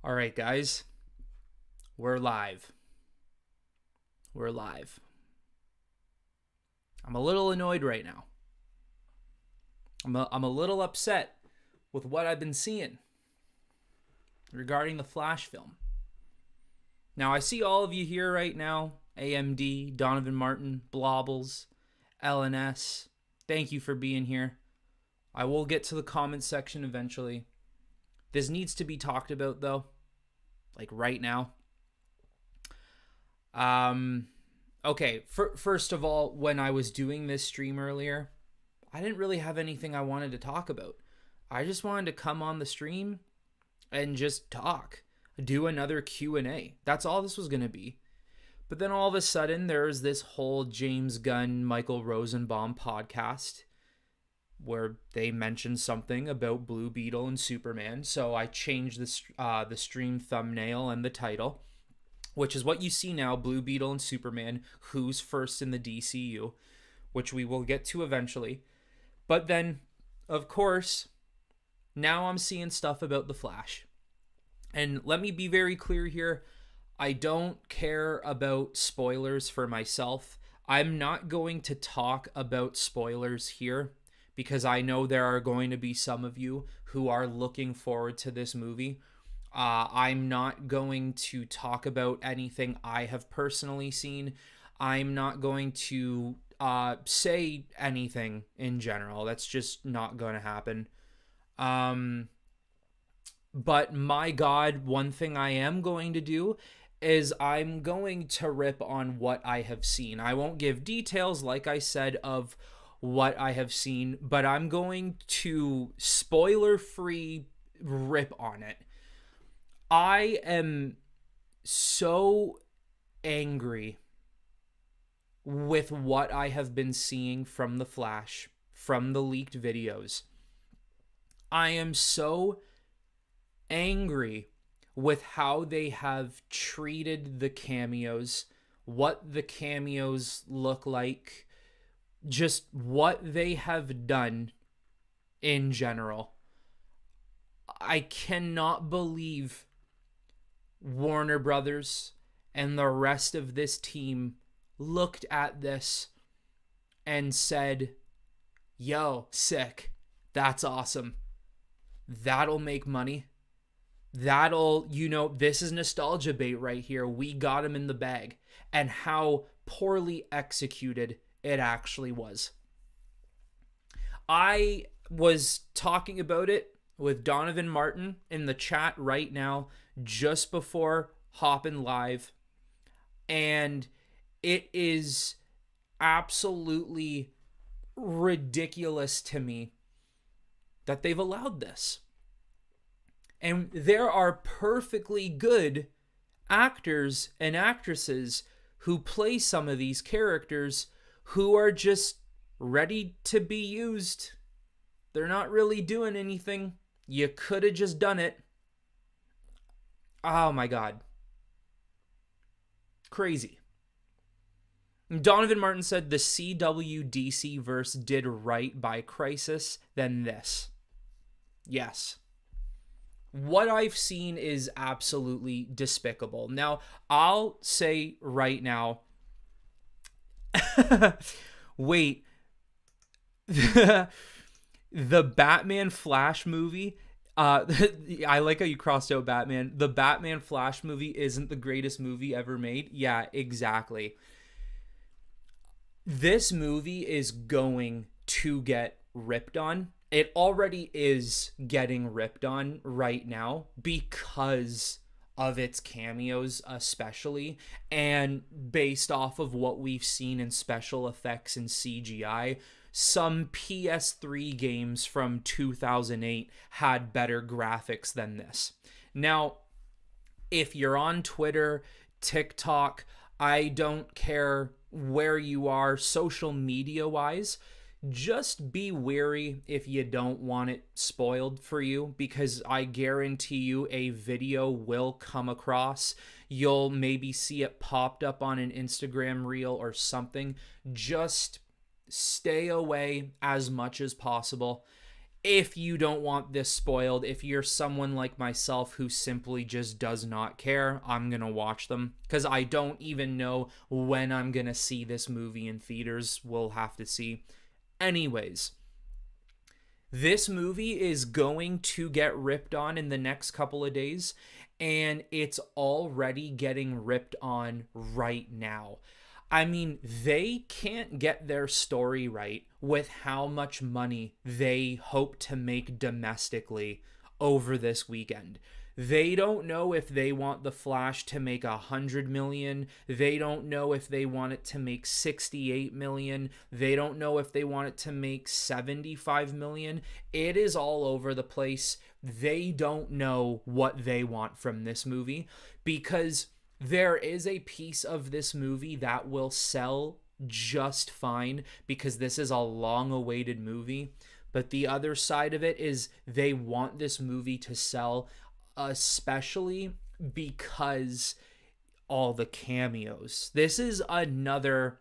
All right, guys, we're live. We're live. I'm a little annoyed right now. I'm a little upset with what I've been seeing regarding the Flash film. Now, I see all of you here right now, AMD, Donovan Martin, Blobbles, LNS. Thank you for being here. I will get to the comments section eventually. This needs to be talked about, though, like right now. Okay, first of all, when I was doing this stream earlier, I didn't really have anything I wanted to talk about. I just wanted to come on the stream and just talk, do another Q&A. That's all this was going to be. But then all of a sudden, there's this whole James Gunn, Michael Rosenbaum podcast where they mentioned something about Blue Beetle and Superman. So I changed the stream thumbnail and the title, which is what you see now, Blue Beetle and Superman, who's first in the DCU, which we will get to eventually. But then, of course, now I'm seeing stuff about the Flash. And let me be very clear here. I don't care about spoilers for myself. I'm not going to talk about spoilers here because I know there are going to be some of you who are looking forward to this movie. I'm not going to talk about anything I have personally seen. I'm not going to say anything in general. That's just not going to happen. But my God, one thing I am going to do is I'm going to rip on what I have seen. I won't give details, like I said, of what I have seen, but I'm going to spoiler-free rip on it. I am so angry with what I have been seeing from The Flash, from the leaked videos. I am so angry with how they have treated the cameos, what the cameos look like, just what they have done in general. I cannot believe Warner Brothers and the rest of this team looked at this and said, yo, sick. That's awesome. That'll make money. That'll, this is nostalgia bait right here. We got him in the bag. And how poorly executed it actually was. I was talking about it with Donovan Martin in the chat right now, just before hopping live. And it is absolutely ridiculous to me that they've allowed this. And there are perfectly good actors and actresses who play some of these characters who are just ready to be used. They're not really doing anything. You could have just done it. Oh my God. Crazy. Donovan Martin said the CW DC verse did right by Crisis than this. Yes. What I've seen is absolutely despicable. Now, I'll say right now, wait, the Batman Flash movie, I like how you crossed out Batman. The Batman Flash movie isn't the greatest movie ever made. Yeah, exactly. This movie is going to get ripped on. It already is getting ripped on right now because of its cameos especially, and based off of what we've seen in special effects and CGI. Some PS3 games from 2008 had better graphics than this. Now, if you're on Twitter, TikTok, I don't care where you are social media-wise, just be wary if you don't want it spoiled for you, because I guarantee you a video will come across. You'll maybe see it popped up on an Instagram reel or something. Just stay away as much as possible. if you don't want this spoiled, if you're someone like myself who simply just does not care, I'm going to watch them because I don't even know when I'm going to see this movie in theaters. We'll have to see. Anyways, this movie is going to get ripped on in the next couple of days, and it's already getting ripped on right now. I mean, they can't get their story right with how much money they hope to make domestically over this weekend. They don't know if they want the Flash to make 100 million. They don't know if they want it to make 68 million. They don't know if they want it to make 75 million. It is all over the place. They don't know what they want from this movie because there is a piece of this movie that will sell just fine because this is a long awaited movie. But the other side of it is they want this movie to sell, especially because all the cameos. This is another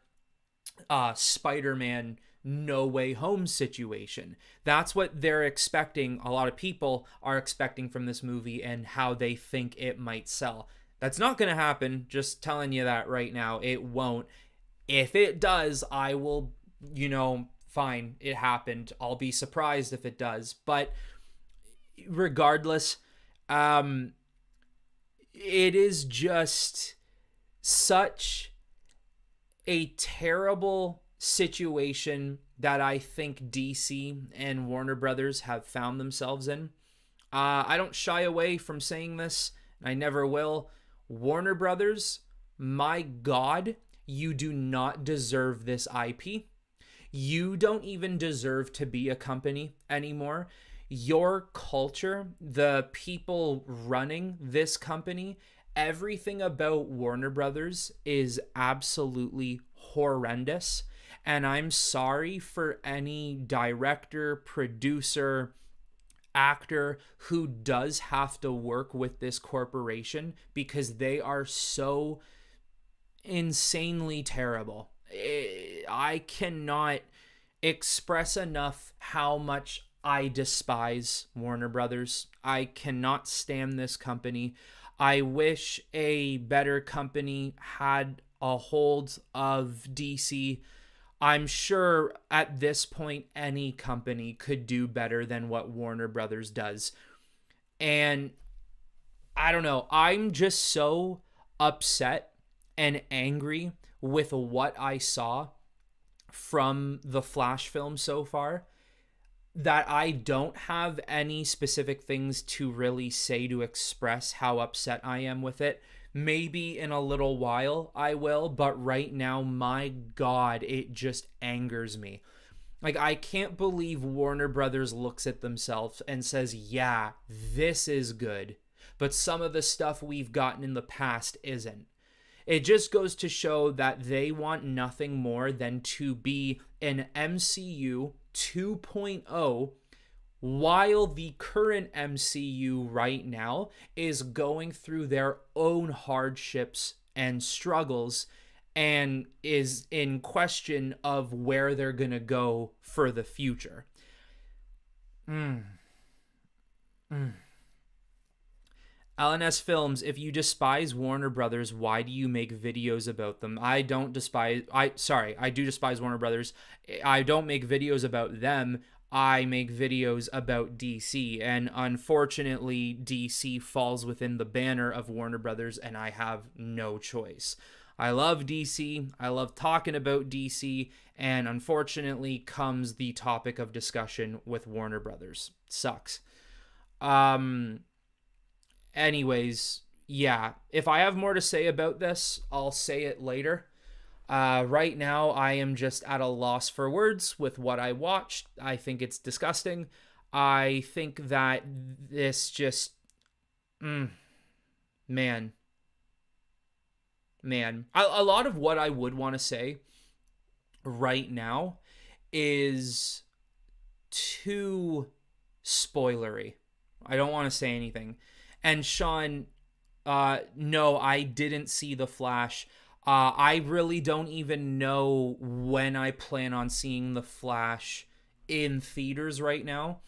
Spider-Man No Way Home situation. That's what they're expecting. A lot of people are expecting from this movie and how they think it might sell. That's not going to happen. Just telling you that right now. It won't. If it does, I will, fine, it happened. I'll be surprised if it does. But regardless, it is just such a terrible situation that I think DC and Warner Brothers have found themselves in. I don't shy away from saying this. I never will. Warner Brothers, my God, you do not deserve this IP. You don't even deserve to be a company anymore. Your culture, the people running this company, everything about Warner Brothers is absolutely horrendous. And I'm sorry for any director, producer, actor who does have to work with this corporation because they are so insanely terrible. I cannot express enough how much I despise Warner Brothers. I cannot stand this company. I wish a better company had a hold of DC. I'm sure at this point, any company could do better than what Warner Brothers does. And I don't know. I'm just so upset and angry with what I saw from the Flash film so far that I don't have any specific things to really say to express how upset I am with it. Maybe in a little while I will, but right now, my God, it just angers me. Like, I can't believe Warner Brothers looks at themselves and says, yeah, this is good, but some of the stuff we've gotten in the past isn't. It just goes to show that they want nothing more than to be an MCU 2.0, while the current MCU right now is going through their own hardships and struggles and is in question of where they're going to go for the future. LNS Films, if you despise Warner Brothers, why do you make videos about them? I do despise Warner Brothers. I don't make videos about them. I make videos about DC, and unfortunately, DC falls within the banner of Warner Brothers, and I have no choice. I love DC, I love talking about DC, and unfortunately comes the topic of discussion with Warner Brothers. Sucks. Anyways, yeah, if I have more to say about this, I'll say it later. Right now, I am just at a loss for words with what I watched. I think it's disgusting. I think that this just... man. A lot of what I would want to say right now is too spoilery. I don't want to say anything. And Sean, no, I didn't see The Flash. I really don't even know when I plan on seeing The Flash in theaters right now.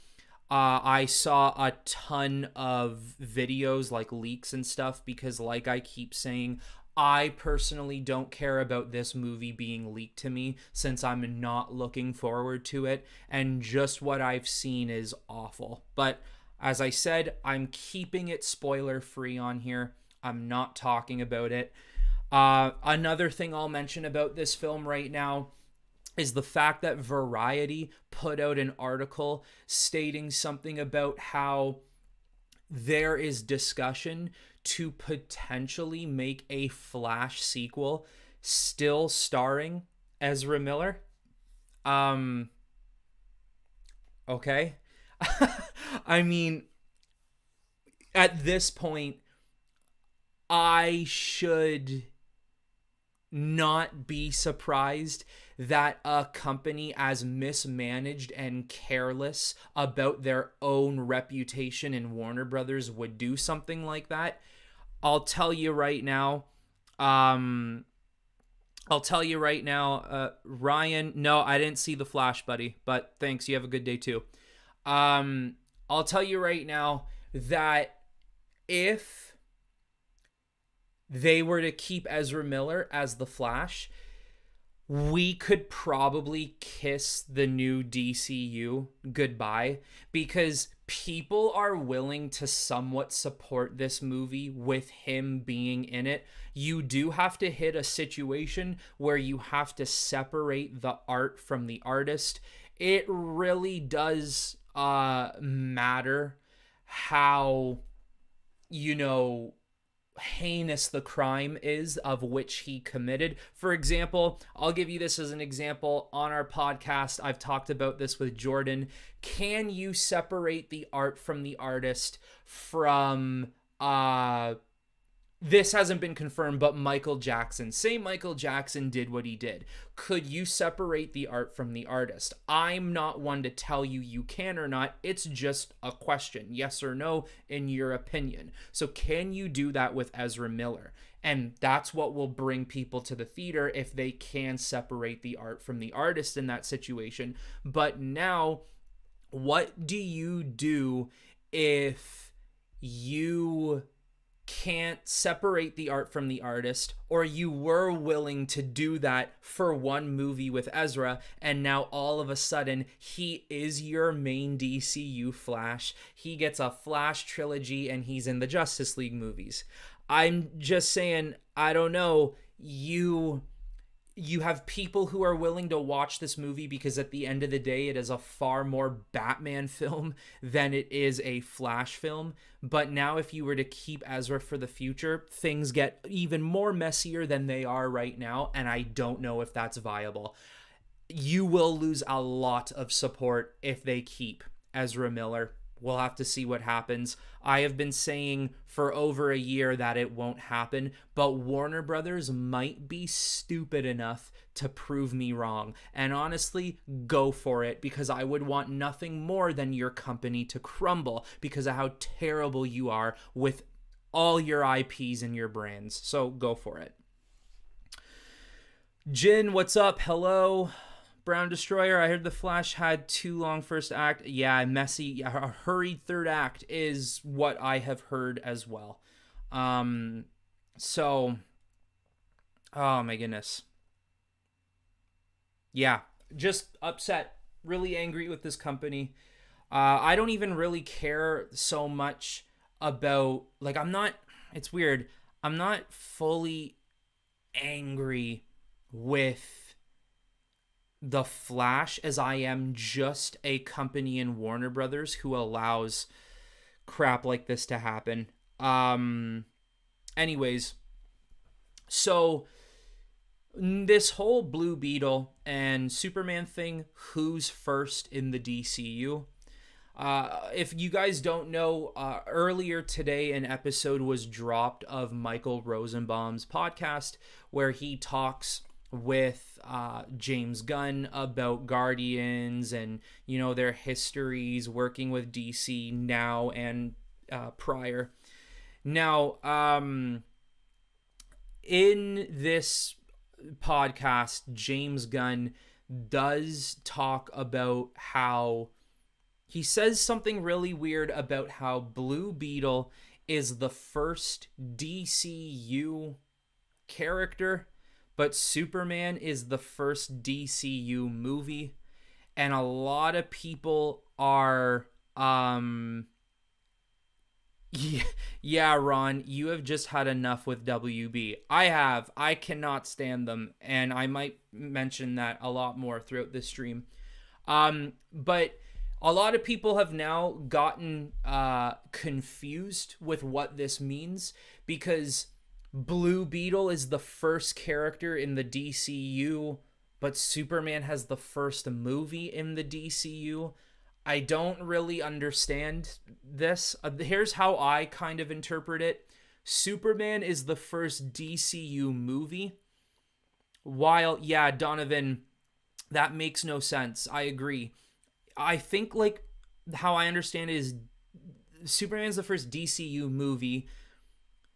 I saw a ton of videos, like leaks and stuff, because, like I keep saying, I personally don't care about this movie being leaked to me since I'm not looking forward to it, and just what I've seen is awful. But as I said, I'm keeping it spoiler free on here. I'm not talking about it. Another thing I'll mention about this film right now is the fact that Variety put out an article stating something about how there is discussion to potentially make a Flash sequel still starring Ezra Miller. Um okay. I mean, at this point I should not be surprised that a company as mismanaged and careless about their own reputation in Warner Brothers would do something like that. I'll tell you right now. Um, I'll tell you right now, Ryan. No, I didn't see the Flash, buddy. But thanks. You have a good day too. I'll tell you right now that if they were to keep Ezra Miller as the Flash, we could probably kiss the new DCU goodbye, because people are willing to somewhat support this movie with him being in it. You do have to hit a situation where you have to separate the art from the artist. It really does matter how, you know, heinous the crime is of which he committed. For example, I'll give you this as an example. On our podcast, I've talked about this with Jordan. Can you separate the art from the artist from this hasn't been confirmed, but Michael Jackson. Say Michael Jackson did what he did. Could you separate the art from the artist? I'm not one to tell you you can or not. It's just a question, yes or no, in your opinion. So can you do that with Ezra Miller? And that's what will bring people to the theater if they can separate the art from the artist in that situation. But now, what do you do if you can't separate the art from the artist, or you were willing to do that for one movie with Ezra, and now all of a sudden he is your main DCU Flash? He gets a Flash trilogy and he's in the Justice League movies. I'm just saying, I don't know, you have people who are willing to watch this movie because at the end of the day it is a far more Batman film than it is a Flash film. But now if you were to keep Ezra for the future, things get even more messier than they are right now, and I don't know if that's viable. You will lose a lot of support if they keep Ezra Miller. We'll have to see what happens. I have been saying for over a year that it won't happen, but Warner Brothers might be stupid enough to prove me wrong. And honestly, go for it, because I would want nothing more than your company to crumble because of how terrible you are with all your IPs and your brands. So go for it. Jin, what's up? Hello. Brown Destroyer, I heard the Flash had too long first act. Yeah, messy. A hurried third act is what I have heard as well. So, oh my goodness. Yeah, just upset, really angry with this company. I don't even really care so much about, like, it's weird. I'm not fully angry with the Flash as I am just a company in Warner Brothers who allows crap like this to happen. Anyways, so this whole Blue Beetle and Superman thing, who's first in the DCU? If you guys don't know, earlier today an episode was dropped of Michael Rosenbaum's podcast where he talks with James Gunn about Guardians and, you know, their histories working with DC now and prior. Now, in this podcast, James Gunn does talk about how He says something really weird about how Blue Beetle is the first DCU character, but Superman is the first DCU movie. And a lot of people are yeah, yeah, Ron, you have just had enough with WB. I have. I cannot stand them, and I might mention that a lot more throughout this stream. But a lot of people have now gotten confused with what this means, because Blue Beetle is the first character in the DCU, but Superman has the first movie in the DCU. I don't really understand this. Here's how I kind of interpret it. Superman is the first DCU movie. While, yeah, Donovan, that makes no sense. I agree. I think, like, how I understand it is Superman's the first DCU movie,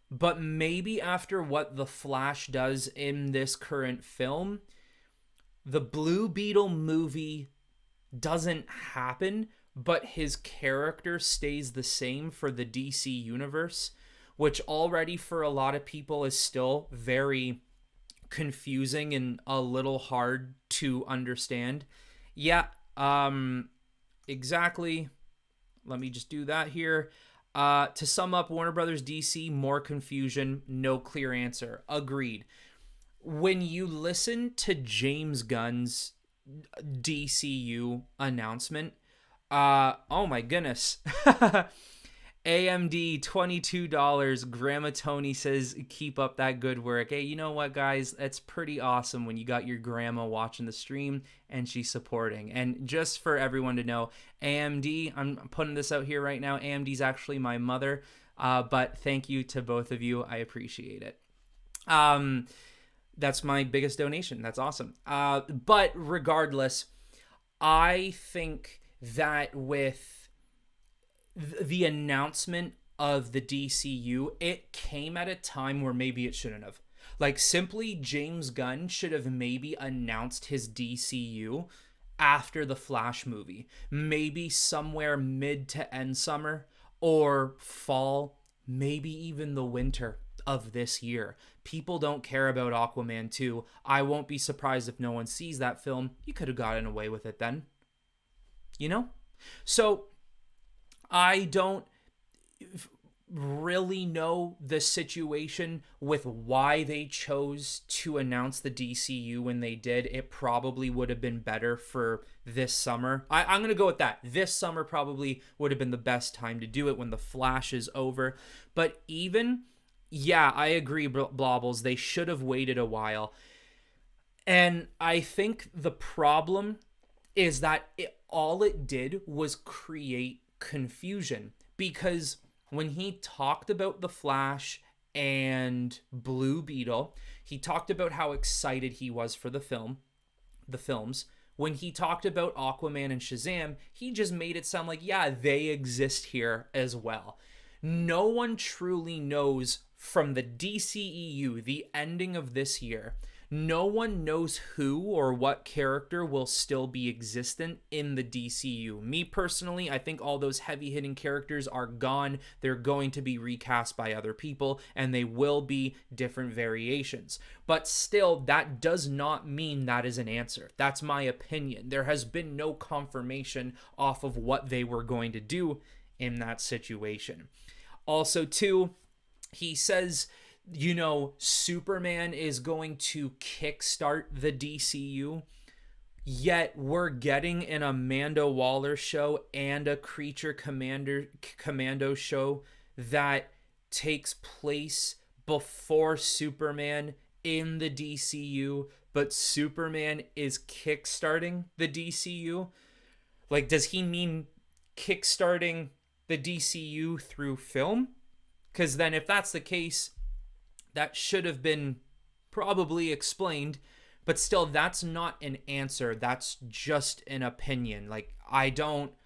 but maybe after what the Flash does in this current film, the Blue Beetle movie doesn't happen, but his character stays the same for the DC universe, which already for a lot of people is still very confusing and a little hard to understand. Yeah, exactly. Let me just do that here. To sum up, Warner Brothers DC, more confusion, no clear answer. Agreed. When you listen to James Gunn's DCU announcement, oh my goodness. AMD $22. Grandma Tony says, keep up that good work. Hey, you know what, guys? That's pretty awesome when you got your grandma watching the stream and she's supporting. And just for everyone to know, AMD, I'm putting this out here right now. AMD's actually my mother. But thank you to both of you. I appreciate it. That's my biggest donation. That's awesome. But regardless, I think that with the announcement of the DCU, it came at a time where maybe it shouldn't have. Like, simply James Gunn should have maybe announced his DCU after the Flash movie. Maybe somewhere mid to end summer or fall, maybe even the winter of this year. People don't care about Aquaman 2. I won't be surprised if no one sees that film. You could have gotten away with it then. You know? So I don't really know the situation with why they chose to announce the DCU when they did. It probably would have been better for this summer. I'm going to go with that. This summer probably would have been the best time to do it, when the Flash is over. But even, yeah, I agree, Blobbles. They should have waited a while. And I think the problem is that all it did was create confusion, because when he talked about the Flash and Blue Beetle, he talked about how excited he was for the films. When he talked about Aquaman and Shazam, he just made it sound like, yeah, they exist here as well. No one truly knows from the DCEU, the ending of this year, no one knows who or what character will still be existent in the DCU. Me personally, I think all those heavy-hitting characters are gone. They're going to be recast by other people, and they will be different variations. But still, that does not mean that is an answer. That's my opinion. There has been no confirmation off of what they were going to do in that situation. Also, too, he says, you know, Superman is going to kickstart the DCU, yet we're getting an Amanda Waller show and a Creature Commando show that takes place before Superman in the DCU, but Superman is kickstarting the DCU. Like, does he mean kickstarting the DCU through film? Because then if that's the case, that should have been probably explained, but still, that's not an answer. That's just an opinion. Like, a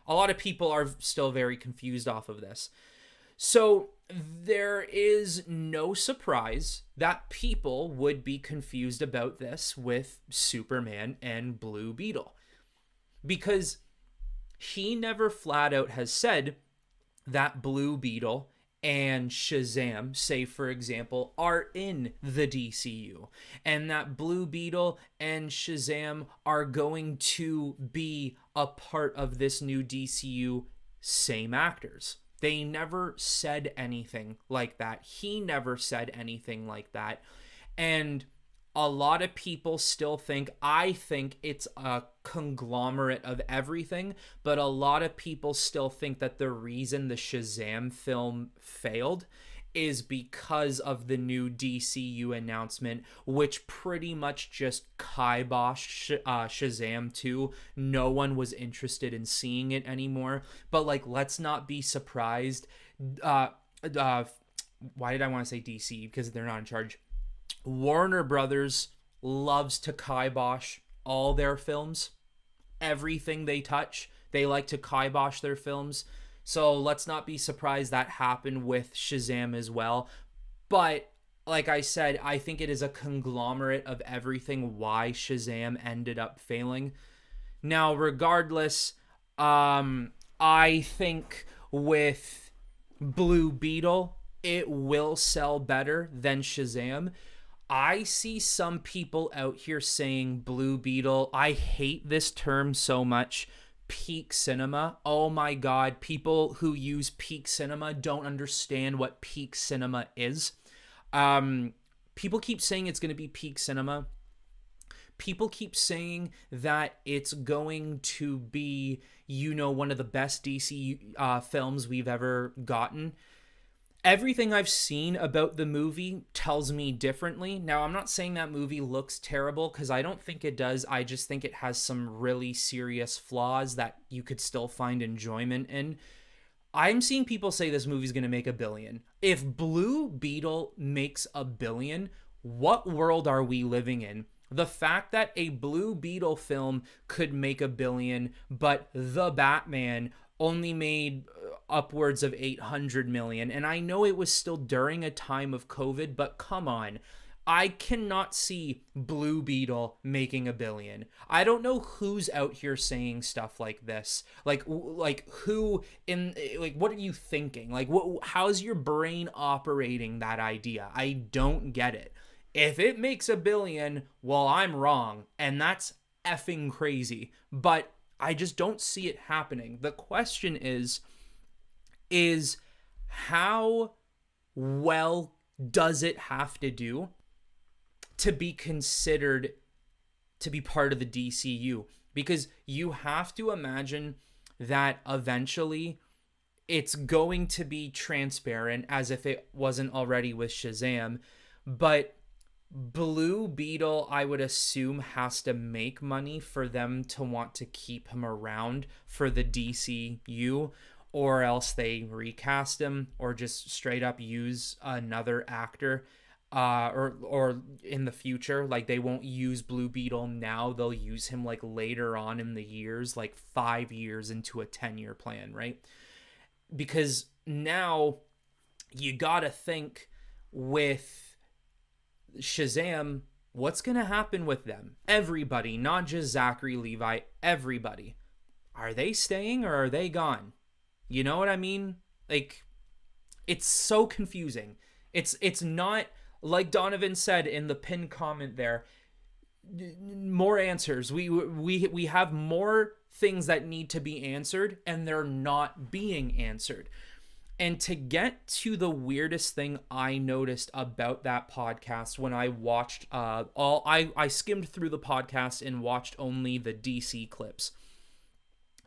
lot of people are still very confused off of this. So there is no surprise that people would be confused about this with Superman and Blue Beetle. Because He never flat out has said that Blue Beetle and Shazam, say for example, are in the DCU, and that Blue Beetle and Shazam are going to be a part of this new DCU, same actors. They never said anything like that. He never said anything like that. And a lot of people still think, I think it's a conglomerate of everything, but a lot of people still think that the reason the Shazam film failed is because of the new DCU announcement, which pretty much just kiboshed Shazam 2. No one was interested in seeing it anymore. But like, let's not be surprised. Why did I want to say DC? Because they're not in charge. Warner Brothers loves to kibosh all their films. Everything they touch, they like to kibosh their films. So let's not be surprised that happened with Shazam as well. But like I said, I think it is a conglomerate of everything why Shazam ended up failing. Now, regardless, I think with Blue Beetle, it will sell better than Shazam. I see some people out here saying Blue Beetle. I hate this term so much. Peak cinema. Oh my God. People who use peak cinema don't understand what peak cinema is. People keep saying it's going to be peak cinema. People keep saying that it's going to be, one of the best DC films we've ever gotten. Everything I've seen about the movie tells me differently. Now, I'm not saying that movie looks terrible, because I don't think it does. I just think it has some really serious flaws that you could still find enjoyment in. I'm seeing people say this movie's going to make $1 billion. If Blue Beetle makes $1 billion, what world are we living in? The fact that a Blue Beetle film could make $1 billion, but The Batman only made upwards of 800 million. And I know it was still during a time of COVID, but come on. I cannot see Blue Beetle making $1 billion. I don't know who's out here saying stuff like this. Like who in, like, what are you thinking? Like, how's your brain operating that idea? I don't get it. If it makes $1 billion, well, I'm wrong. And that's effing crazy. But I just don't see it happening. The question is how well does it have to do to be considered to be part of the DCU? Because you have to imagine that eventually it's going to be transparent, as if it wasn't already with Shazam. But Blue Beetle, I would assume, has to make money for them to want to keep him around for the DCU, or else they recast him or just straight up use another actor, or in the future, like they won't use Blue Beetle now, they'll use him like later on in the years, like 5 years into a 10-year plan, right? Because now you gotta think with Shazam, what's gonna happen with them? Everybody, not just Zachary Levi, everybody. Are they staying or are they gone? You know what I mean? Like, it's so confusing. It's not, like Donovan said in the pinned comment there, more answers. We have more things that need to be answered, and they're not being answered. And to get to the weirdest thing I noticed about that podcast when I watched I skimmed through the podcast and watched only the DC clips.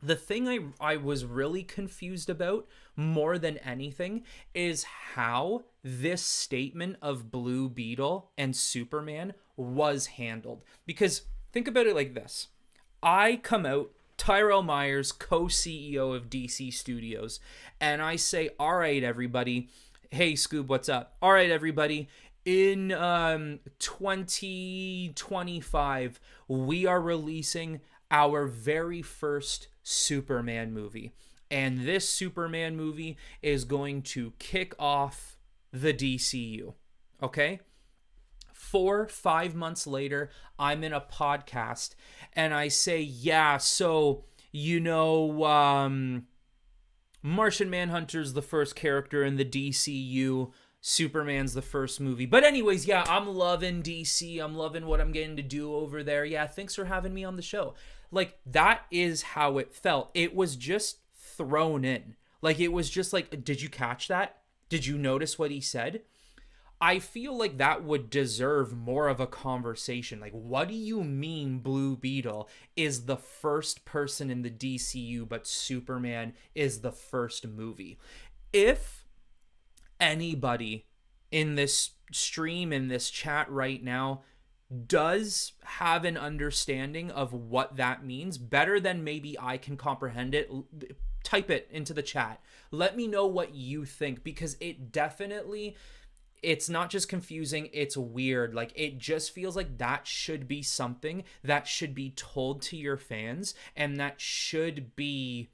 The thing I was really confused about more than anything is how this statement of Blue Beetle and Superman was handled. Because think about it like this. I come out, Tyrell Myers, co-CEO of DC Studios, and I say, all right, everybody. Hey, Scoob, what's up? All right, everybody. In 2025, we are releasing our very first Superman movie. And this Superman movie is going to kick off the DCU. Okay? 4-5 months later, I'm in a podcast and I say, yeah, so you know, Martian Manhunter's the first character in the DCU. Superman's the first movie. But anyways, yeah, I'm loving DC. I'm loving what I'm getting to do over there. Yeah, thanks for having me on the show. Like, that is how it felt. It was just thrown in. Like, it was just like, did you catch that? Did you notice what he said? I feel like that would deserve more of a conversation. Like, what do you mean Blue Beetle is the first person in the DCU, but Superman is the first movie? If anybody in this stream, in this chat right now, does have an understanding of what that means, better than maybe I can comprehend it, type it into the chat. Let me know what you think, because it definitely, it's not just confusing, it's weird. Like, it just feels like that should be something that should be told to your fans, and that should be,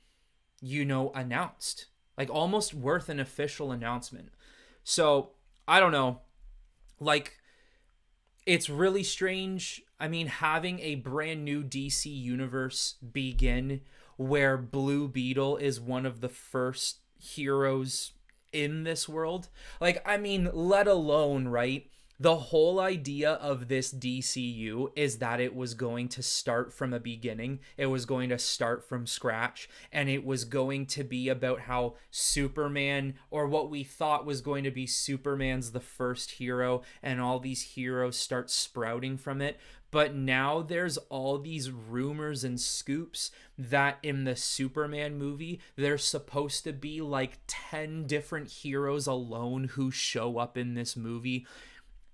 you know, announced. Like, almost worth an official announcement. So, I don't know. Like, it's really strange. I mean, having a brand new DC universe begin where Blue Beetle is one of the first heroes in this world. Like, I mean, let alone, right? The whole idea of this DCU is that it was going to start from a beginning. It was going to start from scratch, and it was going to be about how Superman, or what we thought was going to be Superman's the first hero, and all these heroes start sprouting from it. But now there's all these rumors and scoops that in the Superman movie, there's supposed to be like 10 different heroes alone who show up in this movie.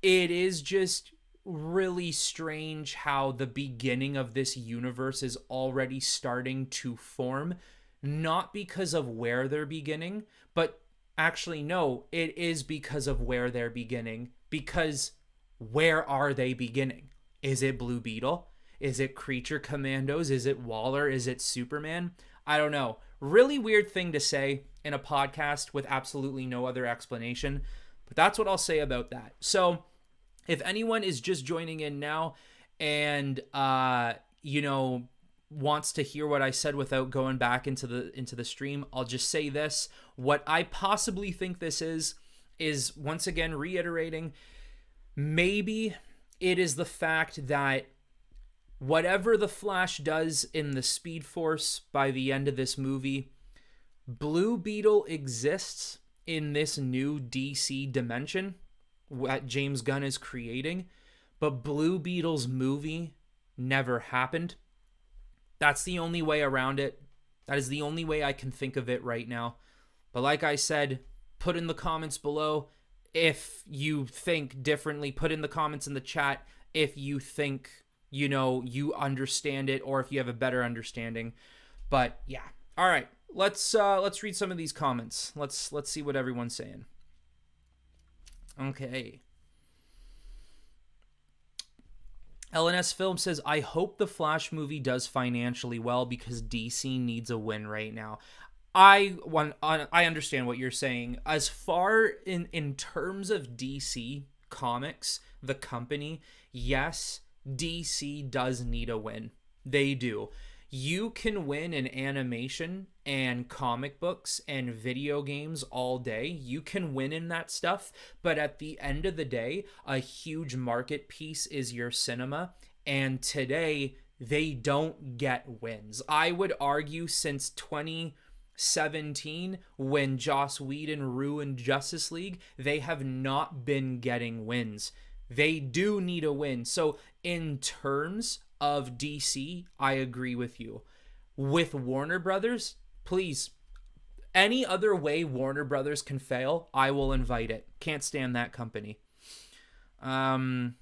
It is just really strange how the beginning of this universe is already starting to form, not because of where they're beginning, but actually, no, it is because of where they're beginning. Because where are they beginning? Is it Blue Beetle? Is it Creature Commandos? Is it Waller? Is it Superman? I don't know. Really weird thing to say in a podcast with absolutely no other explanation. But that's what I'll say about that. So if anyone is just joining in now and, you know, wants to hear what I said without going back into the stream, I'll just say this. What I possibly think this is once again reiterating, maybe it is the fact that whatever the Flash does in the Speed Force by the end of this movie, Blue Beetle exists in this new DC dimension that James Gunn is creating, but Blue Beetle's movie never happened. That's the only way around it. That is the only way I can think of it right now. But like I said, put in the comments below if you think differently. Put in the comments in the chat if you think, you know, you understand it, or if you have a better understanding. But yeah. All right. Let's read some of these comments. Let's see what everyone's saying. Okay. LNS Film says, I hope the Flash movie does financially well because DC needs a win right now. I understand what you're saying. As far in terms of DC Comics, the company, yes, DC does need a win. They do. You can win in animation and comic books and video games all day. You can win in that stuff, but at the end of the day, a huge market piece is your cinema, and today they don't get wins. I would argue since 2017, when Joss Whedon ruined Justice League, they have not been getting wins. They do need a win. So in terms of DC, I agree with you. With Warner Brothers, please, any other way Warner Brothers can fail, I will invite it. Can't stand that company. Donovan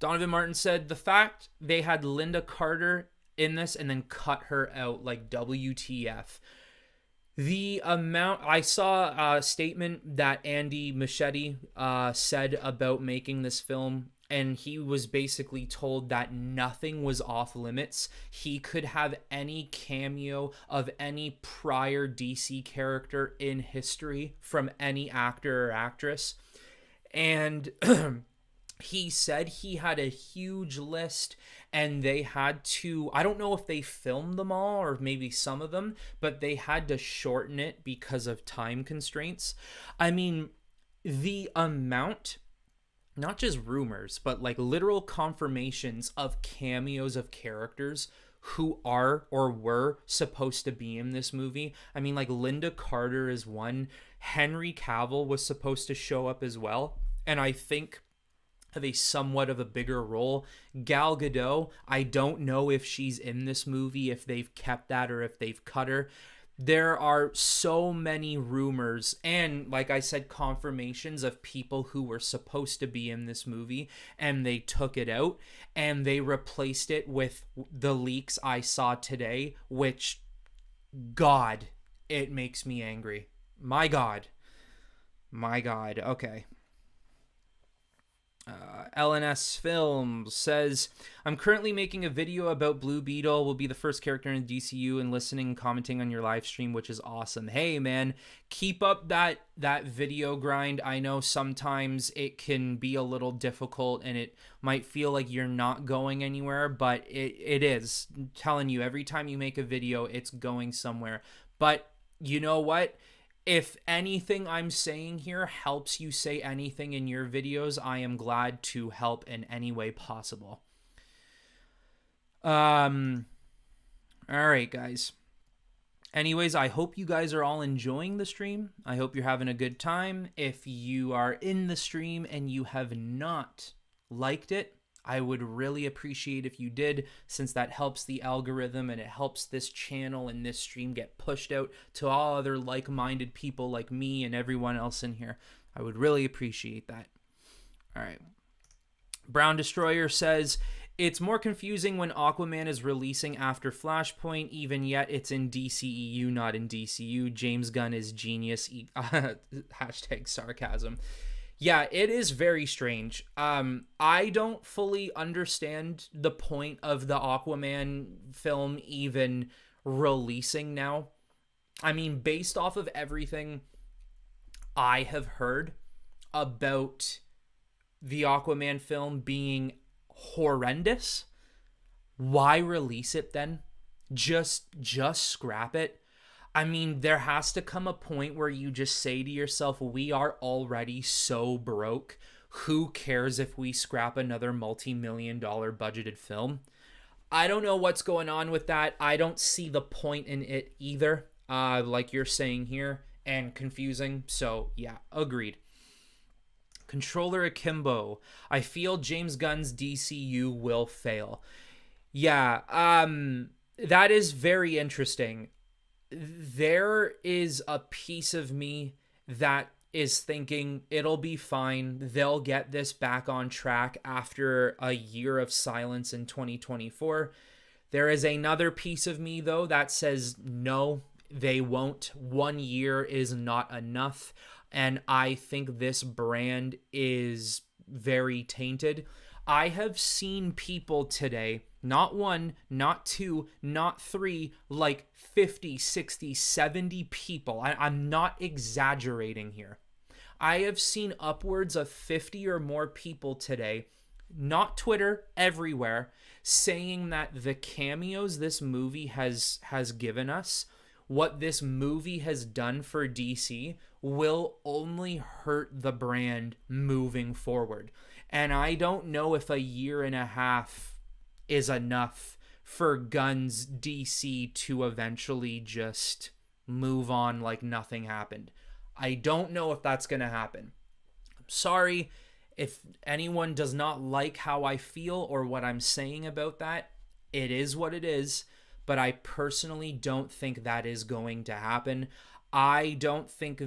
Martin said, the fact they had Linda Carter in this and then cut her out, like WTF. The amount, I saw a statement that Andy Muschietti said about making this film, and he was basically told that nothing was off limits. He could have any cameo of any prior DC character in history from any actor or actress. And He said he had a huge list and they had to, I don't know if they filmed them all or maybe some of them, but they had to shorten it because of time constraints. I mean, the amount, not just rumors, but like literal confirmations of cameos of characters who are or were supposed to be in this movie. I mean, like Linda Carter is one. Henry Cavill was supposed to show up as well. And I think have a somewhat of a bigger role. Gal Gadot, I don't know if she's in this movie, if they've kept that or if they've cut her. There are so many rumors and, like I said, confirmations of people who were supposed to be in this movie and they took it out and they replaced it with the leaks I saw today, which, God, it makes me angry. My God. My God. Okay. LNS Films says, I'm currently making a video about Blue Beetle. Will be the first character in DCU and listening and commenting on your live stream, which is awesome. Hey man, keep up that video grind. I know sometimes it can be a little difficult and it might feel like you're not going anywhere, but it is. I'm telling you, every time you make a video, it's going somewhere. But you know what? If anything I'm saying here helps you say anything in your videos, I am glad to help in any way possible. All right, guys. Anyways, I hope you guys are all enjoying the stream. I hope you're having a good time. If you are in the stream and you have not liked it, I would really appreciate if you did, since that helps the algorithm and it helps this channel and this stream get pushed out to all other like-minded people like me and everyone else in here. I would really appreciate that. All right. Brown Destroyer says, it's more confusing when Aquaman is releasing after Flashpoint, even yet it's in DCEU, not in DCU. James Gunn is genius. Hashtag sarcasm. Yeah, it is very strange. I don't fully understand the point of the Aquaman film even releasing now. I mean, based off of everything I have heard about the Aquaman film being horrendous, why release it then? Just scrap it. I mean, there has to come a point where you just say to yourself, we are already so broke. Who cares if we scrap another multi-million-dollar budgeted film? I don't know what's going on with that. I don't see the point in it either, like you're saying here, and confusing. So, yeah, agreed. Controller Akimbo, I feel James Gunn's DCU will fail. Yeah, that is very interesting. There is a piece of me that is thinking it'll be fine. They'll get this back on track after a year of silence in 2024. There is another piece of me, though, that says no, they won't. 1 year is not enough. And I think this brand is very tainted. I have seen people today, not one, not two, not three, like 50, 60, 70 people. I'm not exaggerating here. I have seen upwards of 50 or more people today, not Twitter, everywhere, saying that the cameos this movie has given us, what this movie has done for DC, will only hurt the brand moving forward. And I don't know if a year and a half is enough for Gunn's DC to eventually just move on like nothing happened. I don't know if that's going to happen. I'm sorry if anyone does not like how I feel or what I'm saying about that. It is what it is, but I personally don't think that is going to happen. I don't think a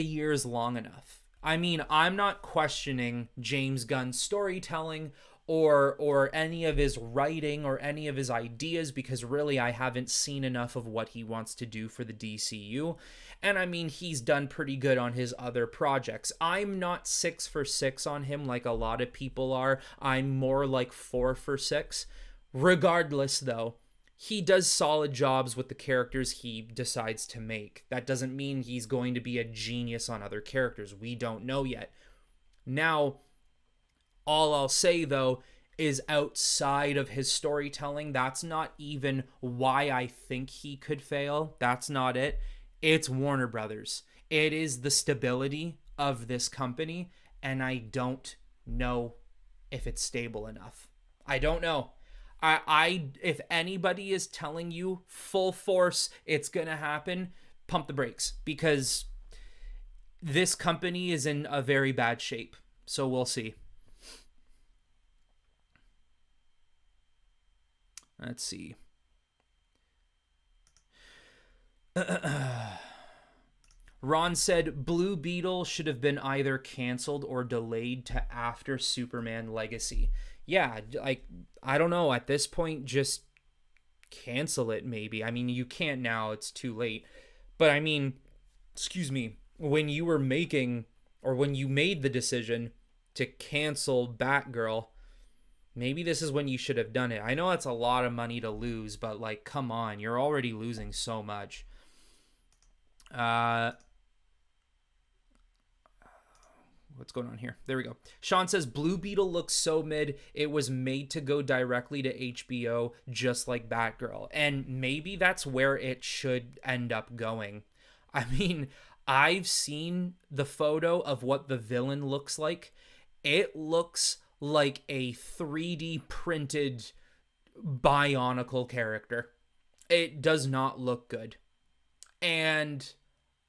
year is long enough. I mean, I'm not questioning James Gunn's storytelling or any of his writing or any of his ideas, because really I haven't seen enough of what he wants to do for the DCU. And I mean, he's done pretty good on his other projects. I'm not 6 for 6 on him like a lot of people are. I'm more like 4 for 6. Regardless, though, he does solid jobs with the characters he decides to make. That doesn't mean he's going to be a genius on other characters. We don't know yet. Now, all I'll say though is outside of his storytelling, that's not even why I think he could fail. That's not it. It's Warner Brothers. It is the stability of this company, and I don't know if it's stable enough. I don't know. I if anybody is telling you full force it's gonna happen, pump the brakes, because this company is in a very bad shape. So we'll see. Let's see. Ron said Blue Beetle should have been either canceled or delayed to after Superman Legacy. Yeah, like, I don't know. At this point, just cancel it, maybe. I mean, you can't now. It's too late. But I mean, excuse me, when you were making, or when you made the decision to cancel Batgirl, maybe this is when you should have done it. I know that's a lot of money to lose, but like, come on, you're already losing so much. What's going on here? There we go. Sean says Blue Beetle looks so mid. It was made to go directly to HBO, just like Batgirl. And maybe that's where it should end up going. I mean, I've seen the photo of what the villain looks like. It looks like a 3D printed Bionicle character. It does not look good. And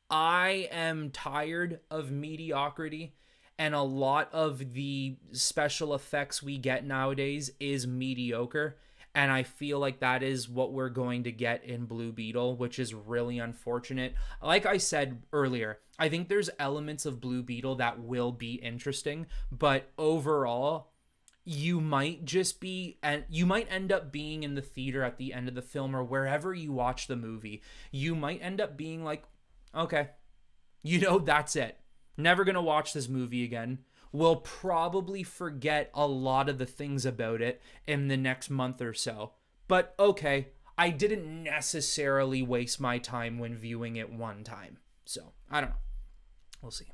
I am tired of mediocrity, and a lot of the special effects we get nowadays is mediocre. And I feel like that is what we're going to get in Blue Beetle, which is really unfortunate. Like I said earlier, I think there's elements of Blue Beetle that will be interesting, but overall, you might end up being in the theater at the end of the film, or wherever you watch the movie. You might end up being like, okay, that's it. Never gonna watch this movie again. We'll probably forget a lot of the things about it in the next month or so. But okay, I didn't necessarily waste my time when viewing it one time. So, I don't know. We'll see.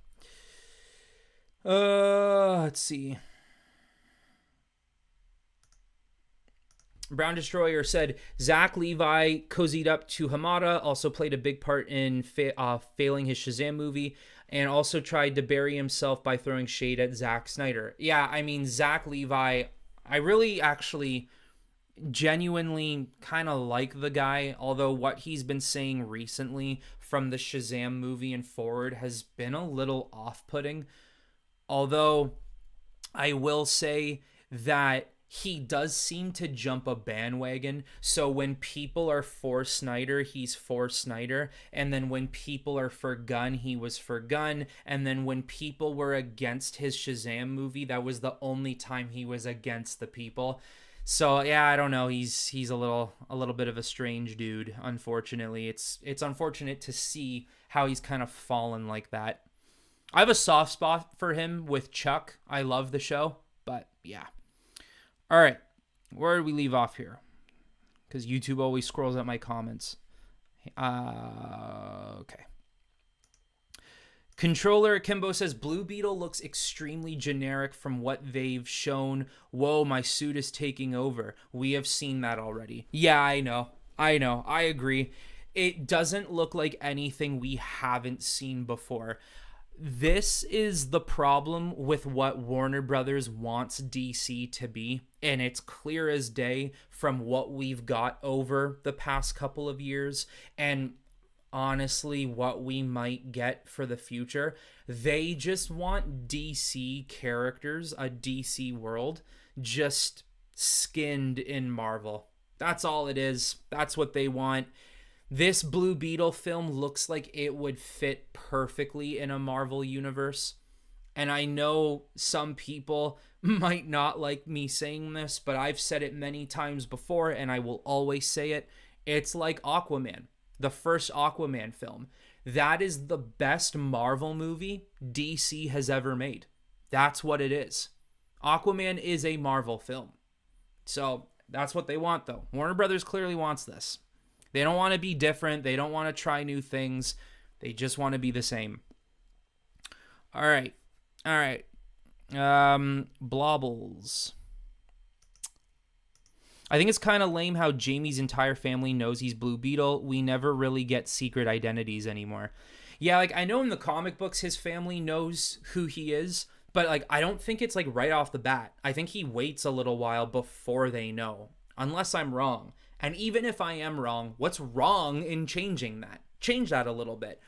Let's see. Brown Destroyer said Zach Levi cozied up to Hamada, also played a big part in failing his Shazam movie, and also tried to bury himself by throwing shade at Zack Snyder. Yeah, I mean, Zach Levi, I really actually genuinely kind of like the guy, although what he's been saying recently from the Shazam movie and forward has been a little off-putting. Although I will say that he does seem to jump a bandwagon. So when people are for Snyder, he's for Snyder. And then when people are for Gunn, he was for Gunn. And then when people were against his Shazam movie, that was the only time he was against the people. So yeah, I don't know. He's a little bit of a strange dude. Unfortunately, it's unfortunate to see how he's kind of fallen like that. I have a soft spot for him with Chuck. I love the show, but yeah. All right, where did we leave off here? Because YouTube always scrolls at my comments. Okay. Controller Akimbo says Blue Beetle looks extremely generic from what they've shown. Whoa, my suit is taking over. We have seen that already. Yeah, I know. I agree. It doesn't look like anything we haven't seen before. This is the problem with what Warner Brothers wants DC to be, and it's clear as day from what we've got over the past couple of years, and honestly what we might get for the future. They just want DC characters, a DC world, just skinned in Marvel. That's all it is. That's what they want. This Blue Beetle film looks like it would fit perfectly in a Marvel universe. And I know some people might not like me saying this, but I've said it many times before, and I will always say it. It's like Aquaman, the first Aquaman film. That is the best Marvel movie DC has ever made. That's what it is. Aquaman is a Marvel film. So that's what they want, though. Warner Brothers clearly wants this. They don't want to be different. They don't want to try new things. They just want to be the same. All right. Blobbles. I think it's kind of lame how Jamie's entire family knows he's Blue Beetle. We never really get secret identities anymore. Yeah, like I know in the comic books his family knows who he is, but like I don't think it's like right off the bat. I think he waits a little while before they know, unless I'm wrong. And even if I am wrong, what's wrong in changing that? Change that a little bit.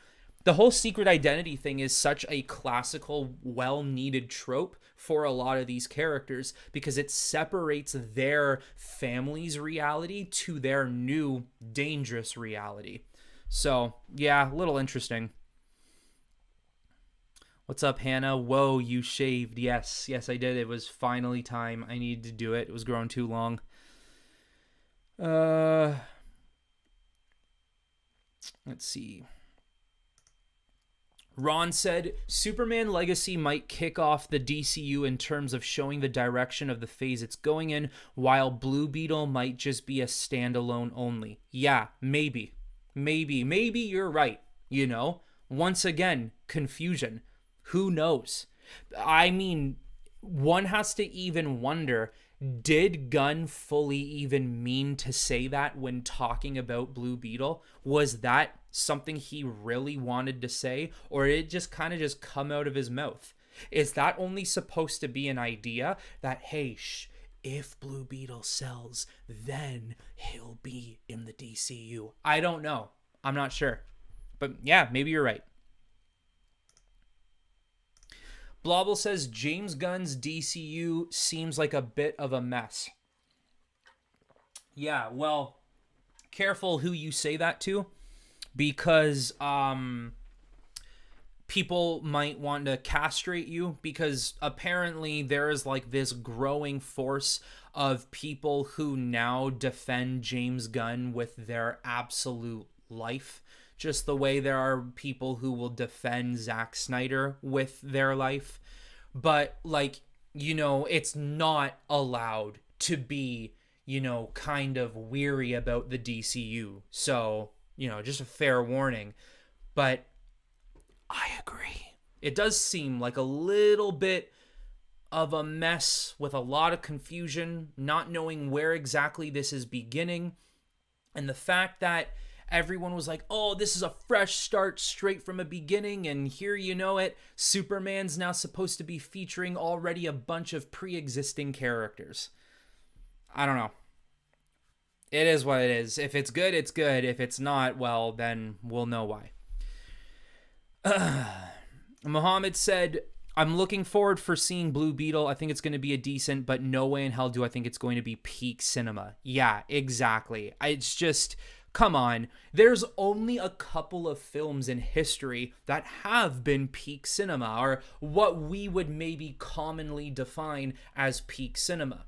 The whole secret identity thing is such a classical, well needed trope for a lot of these characters because it separates their family's reality to their new dangerous reality. So, yeah, a little interesting. What's up, Hannah? Whoa, you shaved. Yes, I did. It was finally time. I needed to do it. It was growing too long. Let's see. Ron said Superman Legacy might kick off the DCU in terms of showing the direction of the phase it's going in, while Blue Beetle might just be a standalone only. Yeah, maybe. Maybe you're right. You know? Once again, confusion. Who knows? I mean, one has to even wonder, did Gunn fully even mean to say that when talking about Blue Beetle? Was that something he really wanted to say, or did it just kind of just come out of his mouth? Is that only supposed to be an idea that, hey, if Blue Beetle sells, then he'll be in the DCU? I don't know. I'm not sure. But yeah, maybe you're right. Blobble says James Gunn's DCU seems like a bit of a mess. Yeah, well, careful who you say that to, because people might want to castrate you, because apparently there is like this growing force of people who now defend James Gunn with their absolute life. Just the way there are people who will defend Zack Snyder with their life. But, like, you know, it's not allowed to be, you know, kind of weary about the DCU. So, you know, just a fair warning. But I agree. It does seem like a little bit of a mess with a lot of confusion, not knowing where exactly this is beginning. And the fact that everyone was like, oh, this is a fresh start straight from a beginning, and here you know it, Superman's now supposed to be featuring already a bunch of pre-existing characters. I don't know. It is what it is. If it's good, it's good. If it's not, well, then we'll know why. Muhammad said, I'm looking forward for seeing Blue Beetle. I think it's going to be a decent, but no way in hell do I think it's going to be peak cinema. Yeah, exactly. It's just... come on, there's only a couple of films in history that have been peak cinema, or what we would maybe commonly define as peak cinema.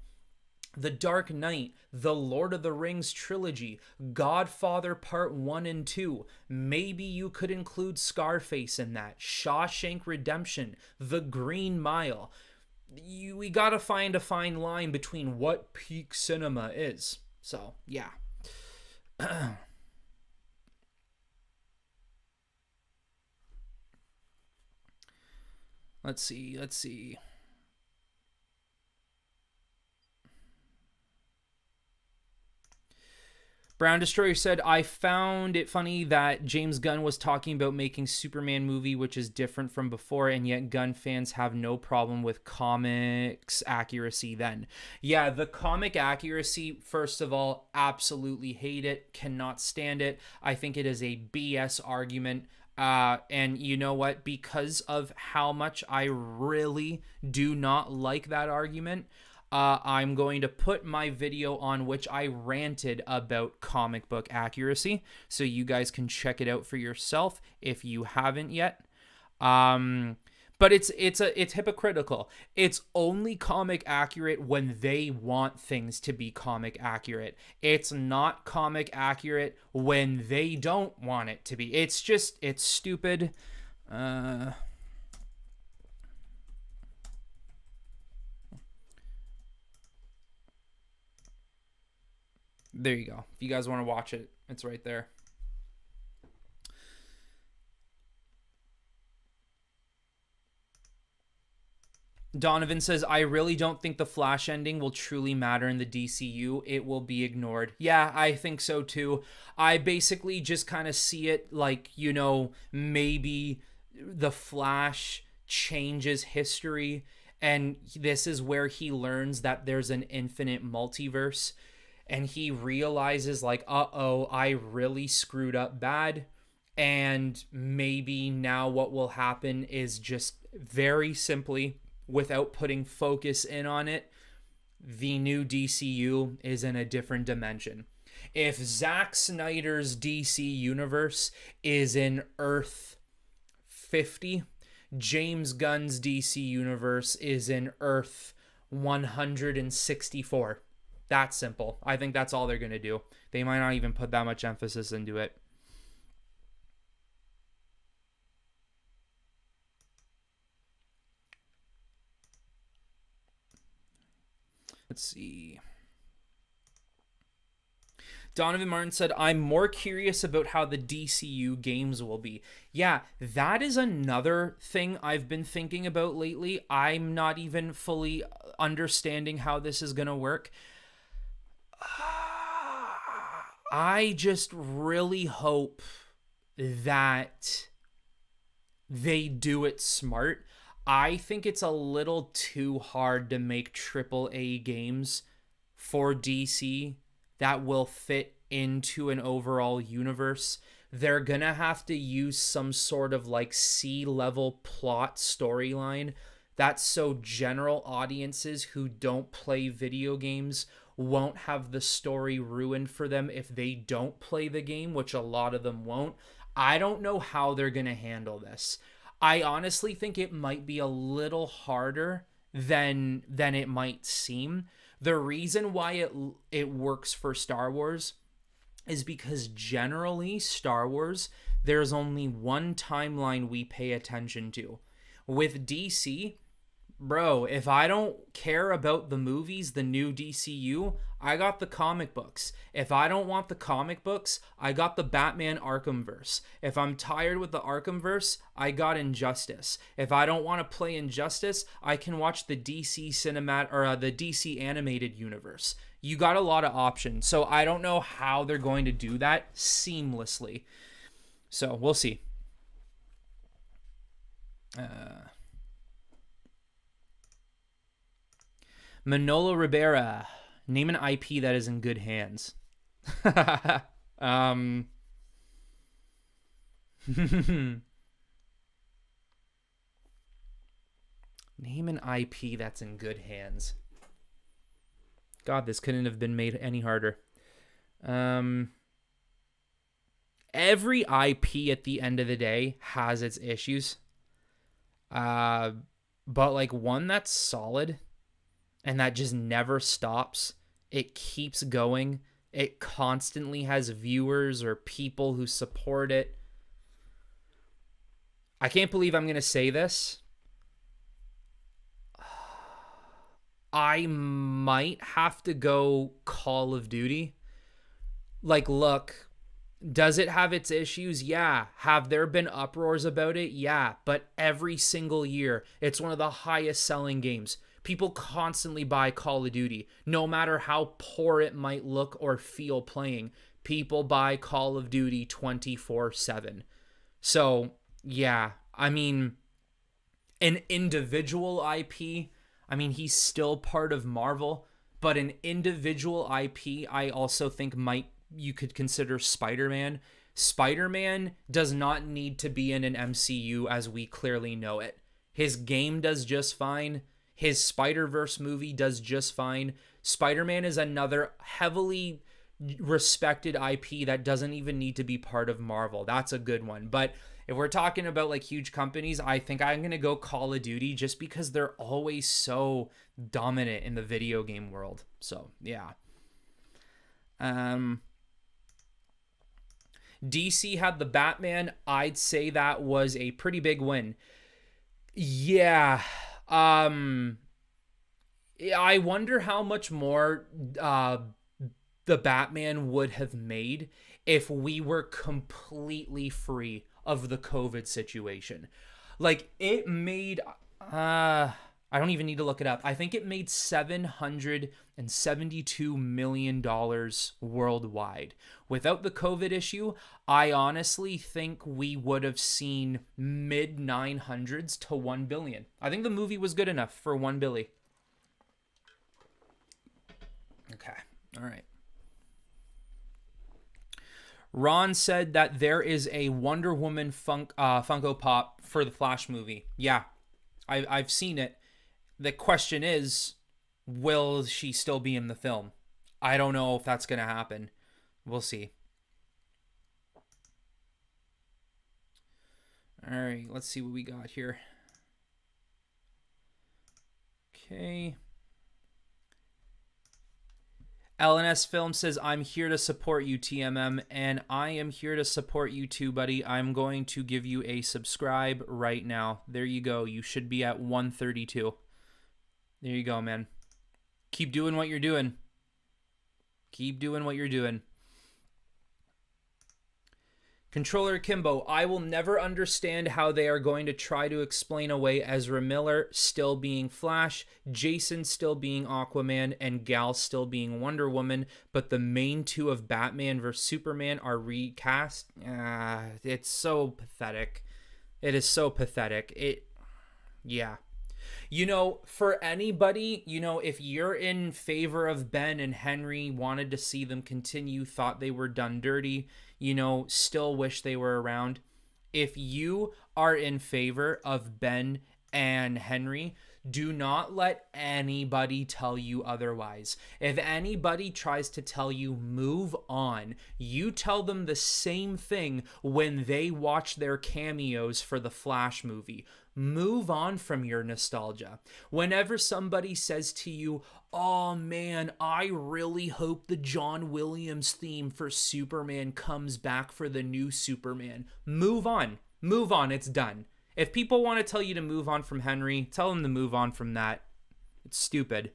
The Dark Knight, the Lord of the Rings trilogy, Godfather Part 1 and 2. Maybe you could include Scarface in that. Shawshank Redemption, The Green Mile. We gotta find a fine line between what peak cinema is. So, yeah. Let's see. Brown Destroyer said, I found it funny that James Gunn was talking about making Superman movie, which is different from before, and yet Gunn fans have no problem with comics accuracy then. Yeah, the comic accuracy, first of all, absolutely hate it, cannot stand it. I think it is a BS argument. And you know what? Because of how much I really do not like that argument, I'm going to put my video on which I ranted about comic book accuracy, so you guys can check it out for yourself if you haven't yet. But it's hypocritical. It's only comic accurate when they want things to be comic accurate. It's not comic accurate when they don't want it to be. It's stupid. There you go. If you guys want to watch it, it's right there. Donovan says, I really don't think the Flash ending will truly matter in the DCU. It will be ignored. Yeah, I think so too. I basically just kind of see it like, maybe the Flash changes history, and this is where he learns that there's an infinite multiverse, and he realizes, like, uh-oh, I really screwed up bad. And maybe now what will happen is just very simply, without putting focus in on it, the new DCU is in a different dimension. If Zack Snyder's DC universe is in Earth 50, James Gunn's DC universe is in Earth 164. That's simple. I think that's all they're going to do. They might not even put that much emphasis into it. Let's see. Donovan Martin said, I'm more curious about how the DCU games will be. Yeah, that is another thing I've been thinking about lately. I'm not even fully understanding how this is going to work. I just really hope that they do it smart. I think it's a little too hard to make AAA games for DC that will fit into an overall universe. They're gonna have to use some sort of like C-level plot storyline that's so general audiences who don't play video games won't have the story ruined for them if they don't play the game, which a lot of them won't. I don't know how they're gonna handle this. I honestly think it might be a little harder than it might seem. The reason why it works for Star Wars is because generally Star Wars, there's only one timeline we pay attention to. With DC, bro, if I don't care about the movies, the new DCU, I got the comic books. If I don't want the comic books, I got the Batman Arkhamverse. If I'm tired with the Arkhamverse, I got Injustice. If I don't want to play Injustice, I can watch the the DC animated universe. You got a lot of options. So I don't know how they're going to do that seamlessly. So we'll see. Manolo Rivera, name an IP that is in good hands. Name an IP that's in good hands. God, this couldn't have been made any harder. Every IP at the end of the day has its issues. But like one that's solid and that just never stops. It keeps going. It constantly has viewers or people who support it. I can't believe I'm going to say this. I might have to go Call of Duty. Like, look, does it have its issues? Yeah. Have there been uproars about it? Yeah. But every single year, it's one of the highest selling games. People constantly buy Call of Duty, no matter how poor it might look or feel playing. People buy Call of Duty 24/7. So, yeah, I mean, an individual IP, I mean, he's still part of Marvel, but an individual IP I also think you could consider Spider-Man. Spider-Man does not need to be in an MCU as we clearly know it. His game does just fine. His Spider-Verse movie does just fine. Spider-Man is another heavily respected IP that doesn't even need to be part of Marvel. That's a good one. But if we're talking about like huge companies, I think I'm going to go Call of Duty just because they're always so dominant in the video game world. So, yeah. DC had the Batman. I'd say that was a pretty big win. Yeah. I wonder how much more the Batman would have made if we were completely free of the COVID situation. Like, it made I I don't even need to look it up. I think it made $772 million worldwide. Without the COVID issue, I honestly think we would have seen mid 900s to 1 billion. I think the movie was good enough for 1 billion. Okay. All right. Ron said that there is a Wonder Woman Funko Pop for the Flash movie. Yeah, I've seen it. The question is, will she still be in the film? I don't know if that's going to happen. We'll see. All right, let's see what we got here. Okay. LNS Film says, I'm here to support you, T.M.M, and I am here to support you too, buddy. I'm going to give you a subscribe right now. There you go. You should be at 132. There you go, man. Keep doing what you're doing. Keep doing what you're doing. Controller Kimbo, I will never understand how they are going to try to explain away Ezra Miller still being Flash, Jason still being Aquaman, and Gal still being Wonder Woman, but the main two of Batman vs. Superman are recast. It's so pathetic. It is so pathetic. Yeah. You know, for anybody, you know, if you're in favor of Ben and Henry, wanted to see them continue, thought they were done dirty, you know, still wish they were around. If you are in favor of Ben and Henry, do not let anybody tell you otherwise. If anybody tries to tell you move on, you tell them the same thing when they watch their cameos for the Flash movie. Move on from your nostalgia. Whenever somebody says to you, oh man, I really hope the John Williams theme for Superman comes back for the new Superman, move on. Move on. It's done. If people want to tell you to move on from Henry, tell them to move on from that. It's stupid.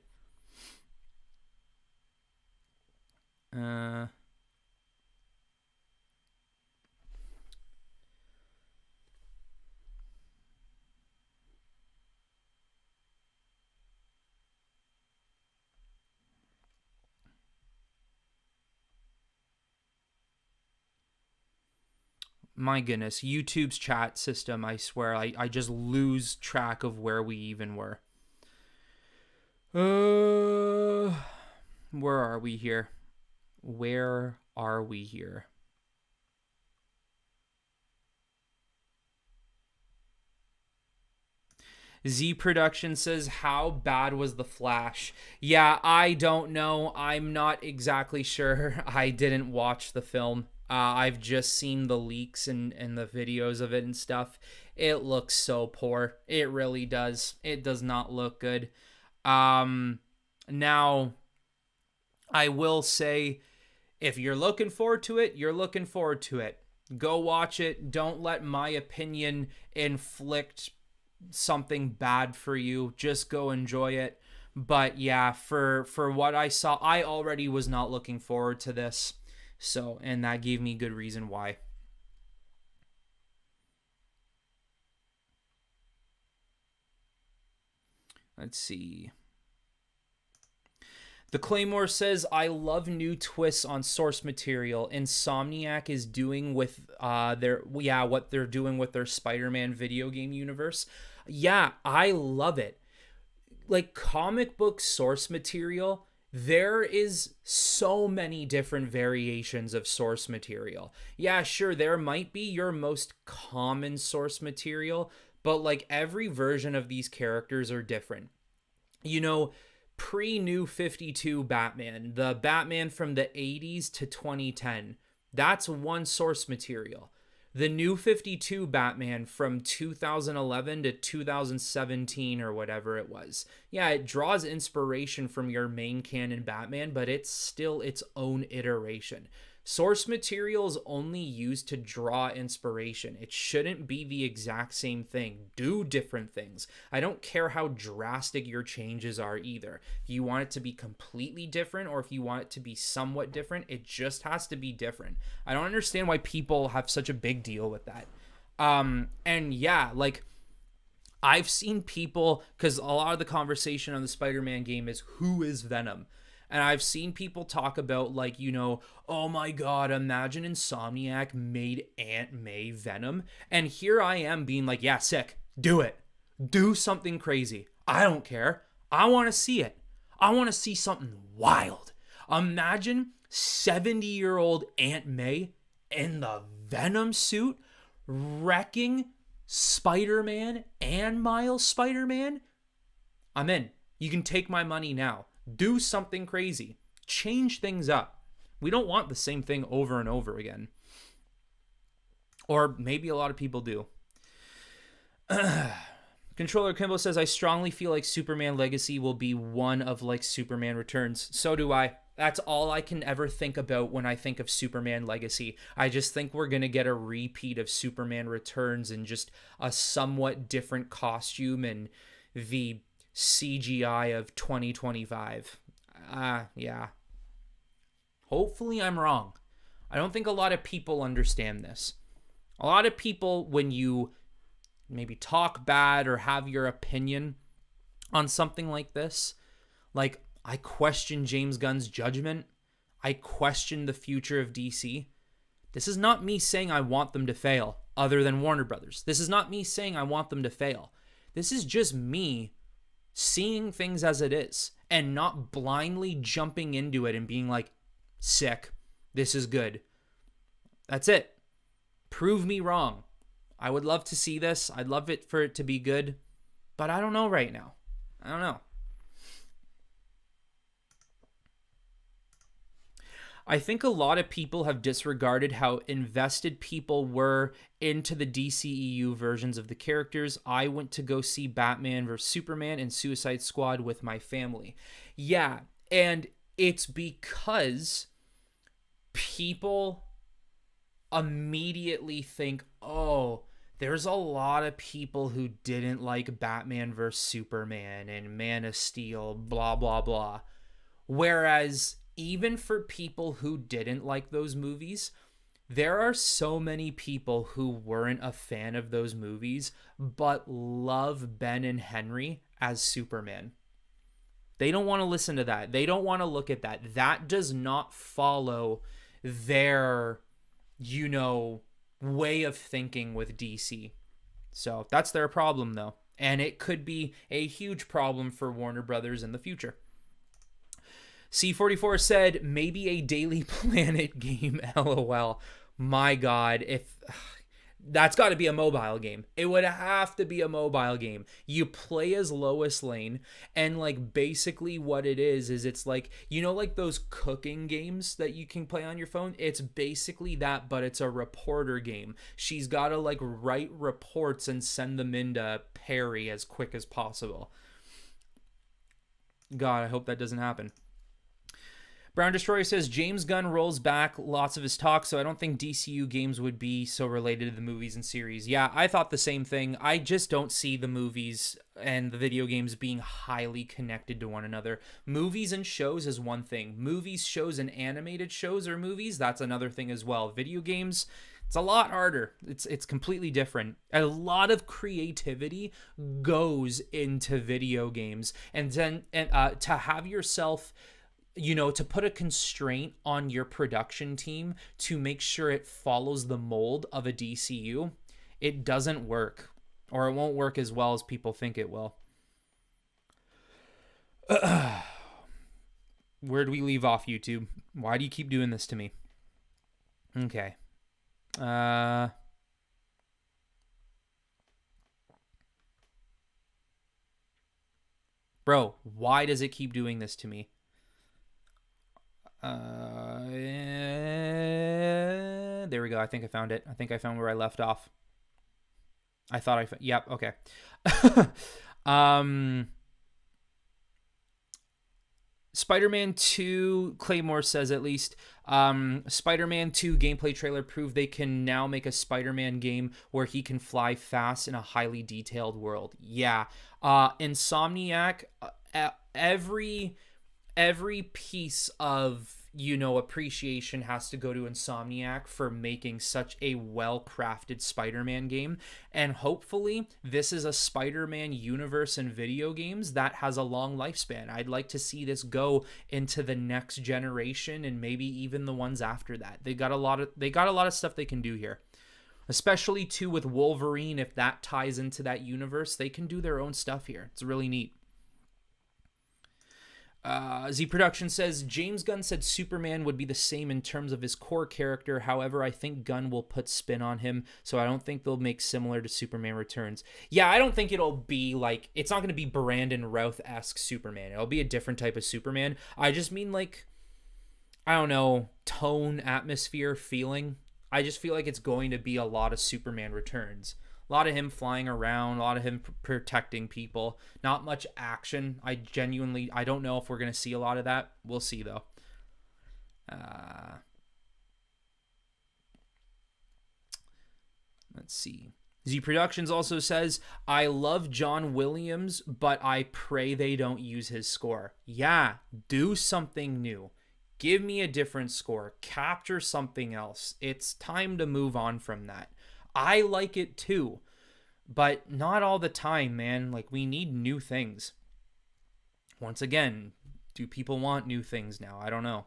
My goodness, YouTube's chat system, I swear, I just lose track of where we even were. Where are we here? Where are we here? Z Production says, how bad was The Flash? Yeah, I don't know. I'm not exactly sure. I didn't watch the film. I've just seen the leaks and the videos of it and stuff. It looks so poor. It really does. It does not look good. Now, I will say, if you're looking forward to it, you're looking forward to it. Go watch it. Don't let my opinion inflict something bad for you. Just go enjoy it. But yeah, for what I saw, I already was not looking forward to this. So, and that gave me good reason why. Let's see. The Claymore says, I love new twists on source material. Insomniac is doing with what they're doing with their Spider-Man video game universe. Yeah, I love it. Like comic book source material, there is so many different variations of source material. Yeah, sure, there might be your most common source material, but like every version of these characters are different. You know, pre-New 52 Batman, the Batman from the 80s to 2010, that's one source material. The New 52 Batman from 2011 to 2017 or whatever it was. Yeah, it draws inspiration from your main canon Batman, but it's still its own iteration. Source material is only used to draw inspiration. It shouldn't be the exact same thing. Do different things. I don't care how drastic your changes are either. If you want it to be completely different or if you want it to be somewhat different, it just has to be different. I don't understand why people have such a big deal with that. And yeah, like I've seen people, because a lot of the conversation on the Spider-Man game is who is Venom. And I've seen people talk about, like, oh my God, imagine Insomniac made Aunt May Venom. And here I am being like, yeah, sick. Do it. Do something crazy. I don't care. I want to see it. I want to see something wild. Imagine 70-year-old Aunt May in the Venom suit wrecking Spider-Man and Miles Spider-Man. I'm in. You can take my money now. Do something crazy. Change things up. We don't want the same thing over and over again. Or maybe a lot of people do. Controller Kimbo says, I strongly feel like Superman Legacy will be one of like Superman Returns. So do I. That's all I can ever think about when I think of Superman Legacy. I just think we're going to get a repeat of Superman Returns in just a somewhat different costume and the CGI of 2025. Yeah. Hopefully I'm wrong. I don't think a lot of people understand this. A lot of people, when you maybe talk bad or have your opinion on something like this, like, I question James Gunn's judgment. I question the future of DC. This is not me saying I want them to fail, other than Warner Brothers. This is not me saying I want them to fail. This is just me seeing things as it is and not blindly jumping into it and being like, sick, this is good. That's it. Prove me wrong. I would love to see this. I'd love it for it to be good, but I don't know right now. I don't know. I think a lot of people have disregarded how invested people were into the DCEU versions of the characters. I went to go see Batman vs. Superman and Suicide Squad with my family. Yeah, and it's because people immediately think, oh, there's a lot of people who didn't like Batman vs. Superman and Man of Steel, blah, blah, blah. Whereas even for people who didn't like those movies, there are so many people who weren't a fan of those movies but love Ben and Henry as Superman. They don't want to listen to that. They don't want to look at that. That does not follow their, way of thinking with DC. So that's their problem, though. And it could be a huge problem for Warner Brothers in the future. C44 said, maybe a Daily Planet game, LOL. My God, that's got to be a mobile game. It would have to be a mobile game. You play as Lois Lane, and like basically what it is it's like, like those cooking games that you can play on your phone? It's basically that, but it's a reporter game. She's got to like write reports and send them into Perry as quick as possible. God, I hope that doesn't happen. Brown Destroyer says, James Gunn rolls back lots of his talk, so I don't think DCU games would be so related to the movies and series. Yeah, I thought the same thing. I just don't see the movies and the video games being highly connected to one another. Movies and shows is one thing. Movies, shows, and animated shows or movies, that's another thing as well. Video games, it's a lot harder. It's completely different. A lot of creativity goes into video games. And then to have yourself, to put a constraint on your production team to make sure it follows the mold of a DCU, it doesn't work, or it won't work as well as people think it will. Where do we leave off, YouTube? Why do you keep doing this to me? Okay. Bro, why does it keep doing this to me? There we go. I think I found it. I think I found where I left off. Yep. Okay. Spider-Man 2, Claymore says at least, Spider-Man 2 gameplay trailer proved they can now make a Spider-Man game where he can fly fast in a highly detailed world. Yeah. Insomniac, every piece of, appreciation has to go to Insomniac for making such a well-crafted Spider-Man game. And hopefully this is a Spider-Man universe in video games that has a long lifespan. I'd like to see this go into the next generation and maybe even the ones after that. They got a lot of stuff they can do here. Especially too with Wolverine, if that ties into that universe, they can do their own stuff here. It's really neat. Z Production says, James Gunn said Superman would be the same in terms of his core character. However, I think Gunn will put spin on him, so I don't think they'll make similar to Superman Returns. Yeah, I don't think it'll be like, it's not going to be Brandon Routh-esque Superman. It'll be a different type of Superman. I just mean like, I don't know, tone, atmosphere, feeling. I just feel like it's going to be a lot of Superman Returns. A lot of him flying around, a lot of him protecting people. Not much action. I don't know if we're going to see a lot of that. We'll see, though. Let's see. Z Productions also says, I love John Williams, but I pray they don't use his score. Yeah, do something new. Give me a different score. Capture something else. It's time to move on from that. I like it too, but not all the time, man. Like, we need new things. Once again, do people want new things now? I don't know.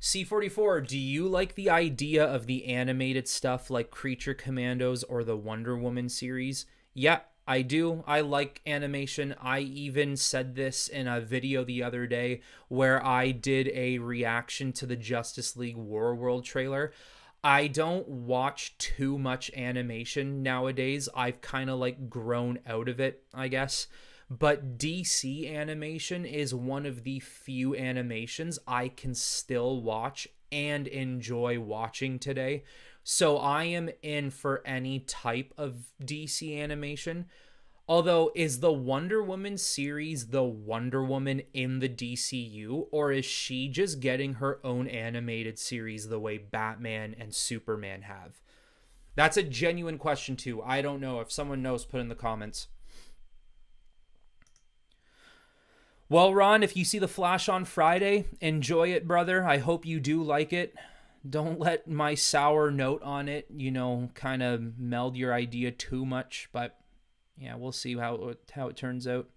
C44, do you like the idea of the animated stuff like Creature Commandos or the Wonder Woman series? Yeah, I do. I like animation. I even said this in a video the other day where I did a reaction to the Justice League War World trailer. I don't watch too much animation nowadays. I've kind of like grown out of it, I guess. But DC animation is one of the few animations I can still watch and enjoy watching today. So I am in for any type of DC animation. Although, is the Wonder Woman series the Wonder Woman in the DCU, or is she just getting her own animated series the way Batman and Superman have? That's a genuine question too. I don't know. If someone knows, put in the comments. Well, Ron, if you see The Flash on Friday, enjoy it, brother. I hope you do like it. Don't let my sour note on it, kind of meld your idea too much, but yeah, we'll see how it turns out.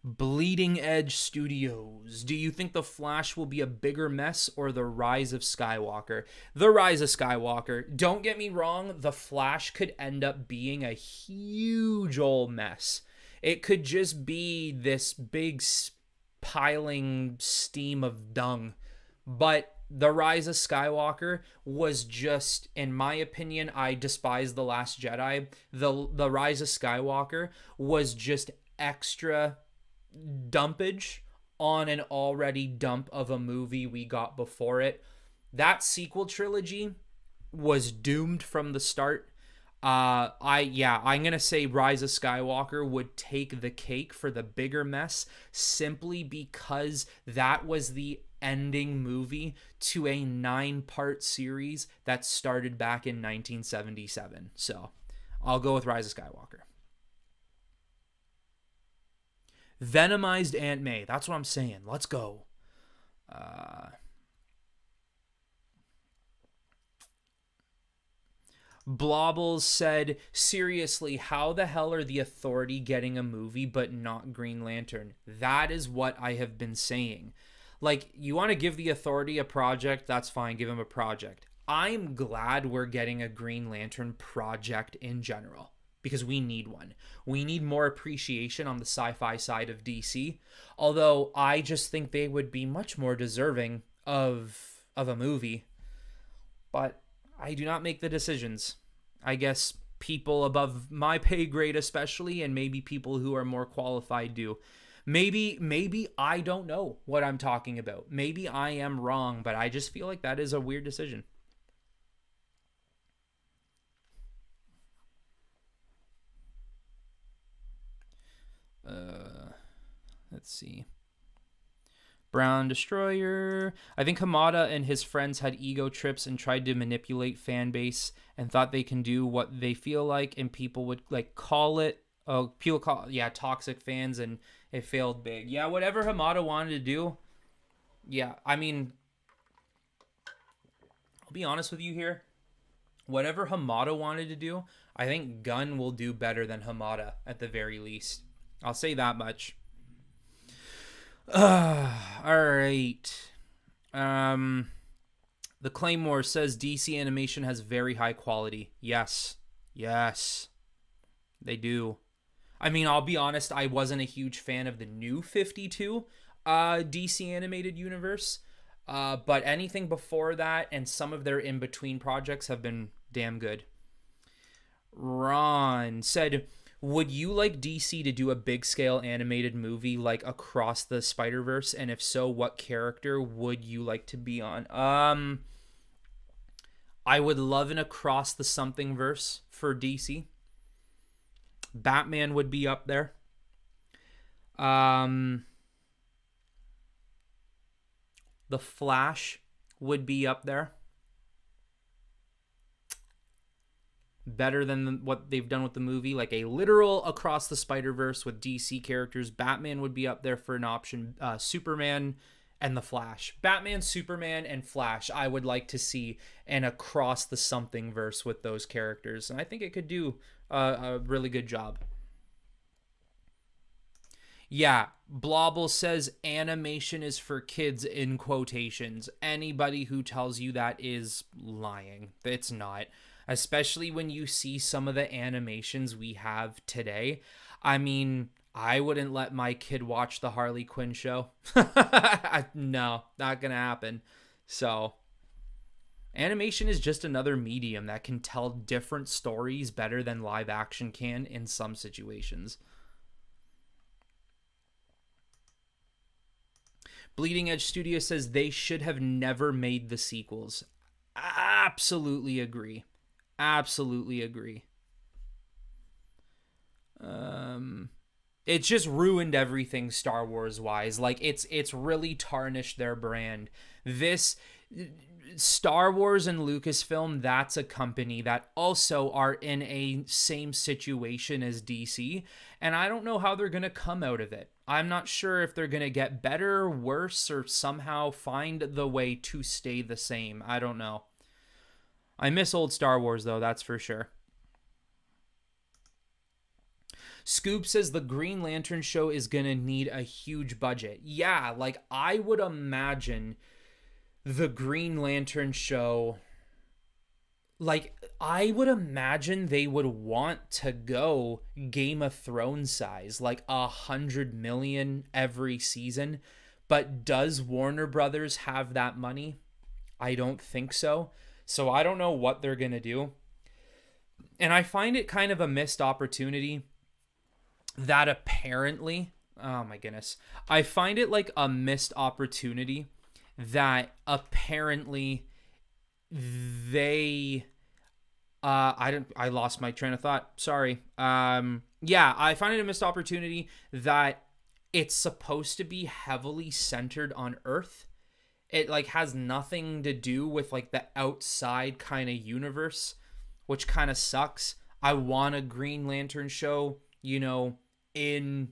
Bleeding Edge Studios. Do you think The Flash will be a bigger mess or The Rise of Skywalker? The Rise of Skywalker. Don't get me wrong, The Flash could end up being a huge old mess. It could just be this big piling steam of dung. But The Rise of Skywalker was just, in my opinion, I despise The Last Jedi. The Rise of Skywalker was just extra dumpage on an already dump of a movie we got before it. That sequel trilogy was doomed from the start. I'm going to say Rise of Skywalker would take the cake for the bigger mess simply because that was the ending movie to a 9-part series that started back in 1977. So I'll go with Rise of Skywalker. Venomized Aunt May. That's what I'm saying. Let's go. Blobbles said, seriously, how the hell are the Authority getting a movie but not Green Lantern? That is what I have been saying. Like, you want to give the Authority a project, that's fine, give them a project. I'm glad we're getting a Green Lantern project in general, because we need one. We need more appreciation on the sci-fi side of DC, although I just think they would be much more deserving of a movie. But I do not make the decisions. I guess people above my pay grade especially, and maybe people who are more qualified do. Maybe I don't know what I'm talking about. Maybe I am wrong, but I just feel like that is a weird decision. Let's see. Brown Destroyer. I think Hamada and his friends had ego trips and tried to manipulate fan base and thought they can do what they feel like and people would like call it Oh, people call, yeah, toxic fans, and it failed big. Yeah, whatever Hamada wanted to do. Yeah, I mean, I'll be honest with you here. Whatever Hamada wanted to do, I think Gunn will do better than Hamada at the very least. I'll say that much. All right. Um, the Claymore says DC animation has very high quality. Yes. Yes. They do. I mean, I'll be honest, I wasn't a huge fan of the new 52 DC animated universe. But anything before that and some of their in between projects have been damn good. Ron said, would you like DC to do a big scale animated movie like Across the Spider Verse? And if so, what character would you like to be on? I would love an Across the Something Verse for DC. Batman would be up there. The Flash would be up there. Better than what they've done with the movie, like a literal Across the Spider-Verse with DC characters. Batman would be up there for an option. Superman and the Flash. Batman, Superman, and Flash. I would like to see an Across the Something verse with those characters, and I think it could do a really good job. Yeah, Blobble says animation is for kids in quotations. Anybody who tells you that is lying. It's not. Especially when you see some of the animations we have today. I mean, I wouldn't let my kid watch the Harley Quinn show. No, not gonna happen. So, animation is just another medium that can tell different stories better than live action can in some situations. Bleeding Edge Studio says they should have never made the sequels. Absolutely agree. Absolutely agree. It's just ruined everything Star Wars wise. Like it's really tarnished their brand. This Star Wars and Lucasfilm, that's a company that also are in a same situation as DC, and I don't know how they're going to come out of it. I'm not sure if they're going to get better, worse, or somehow find the way to stay the same. I don't know. I miss old Star Wars, though, that's for sure. Scoop says the Green Lantern show is going to need a huge budget. Yeah, like I would imagine the Green Lantern show, like I would imagine they would want to go Game of Thrones size, like 100 million every season. But does Warner Brothers have that money? I don't think so. So I don't know what they're going to do. And I find it kind of a missed opportunity that apparently, oh my goodness, I find it like a missed opportunity that apparently they I lost my train of thought. Sorry. Yeah, I find it a missed opportunity that it's supposed to be heavily centered on Earth. It like has nothing to do with like the outside kind of universe, which kind of sucks. I want a Green Lantern show, in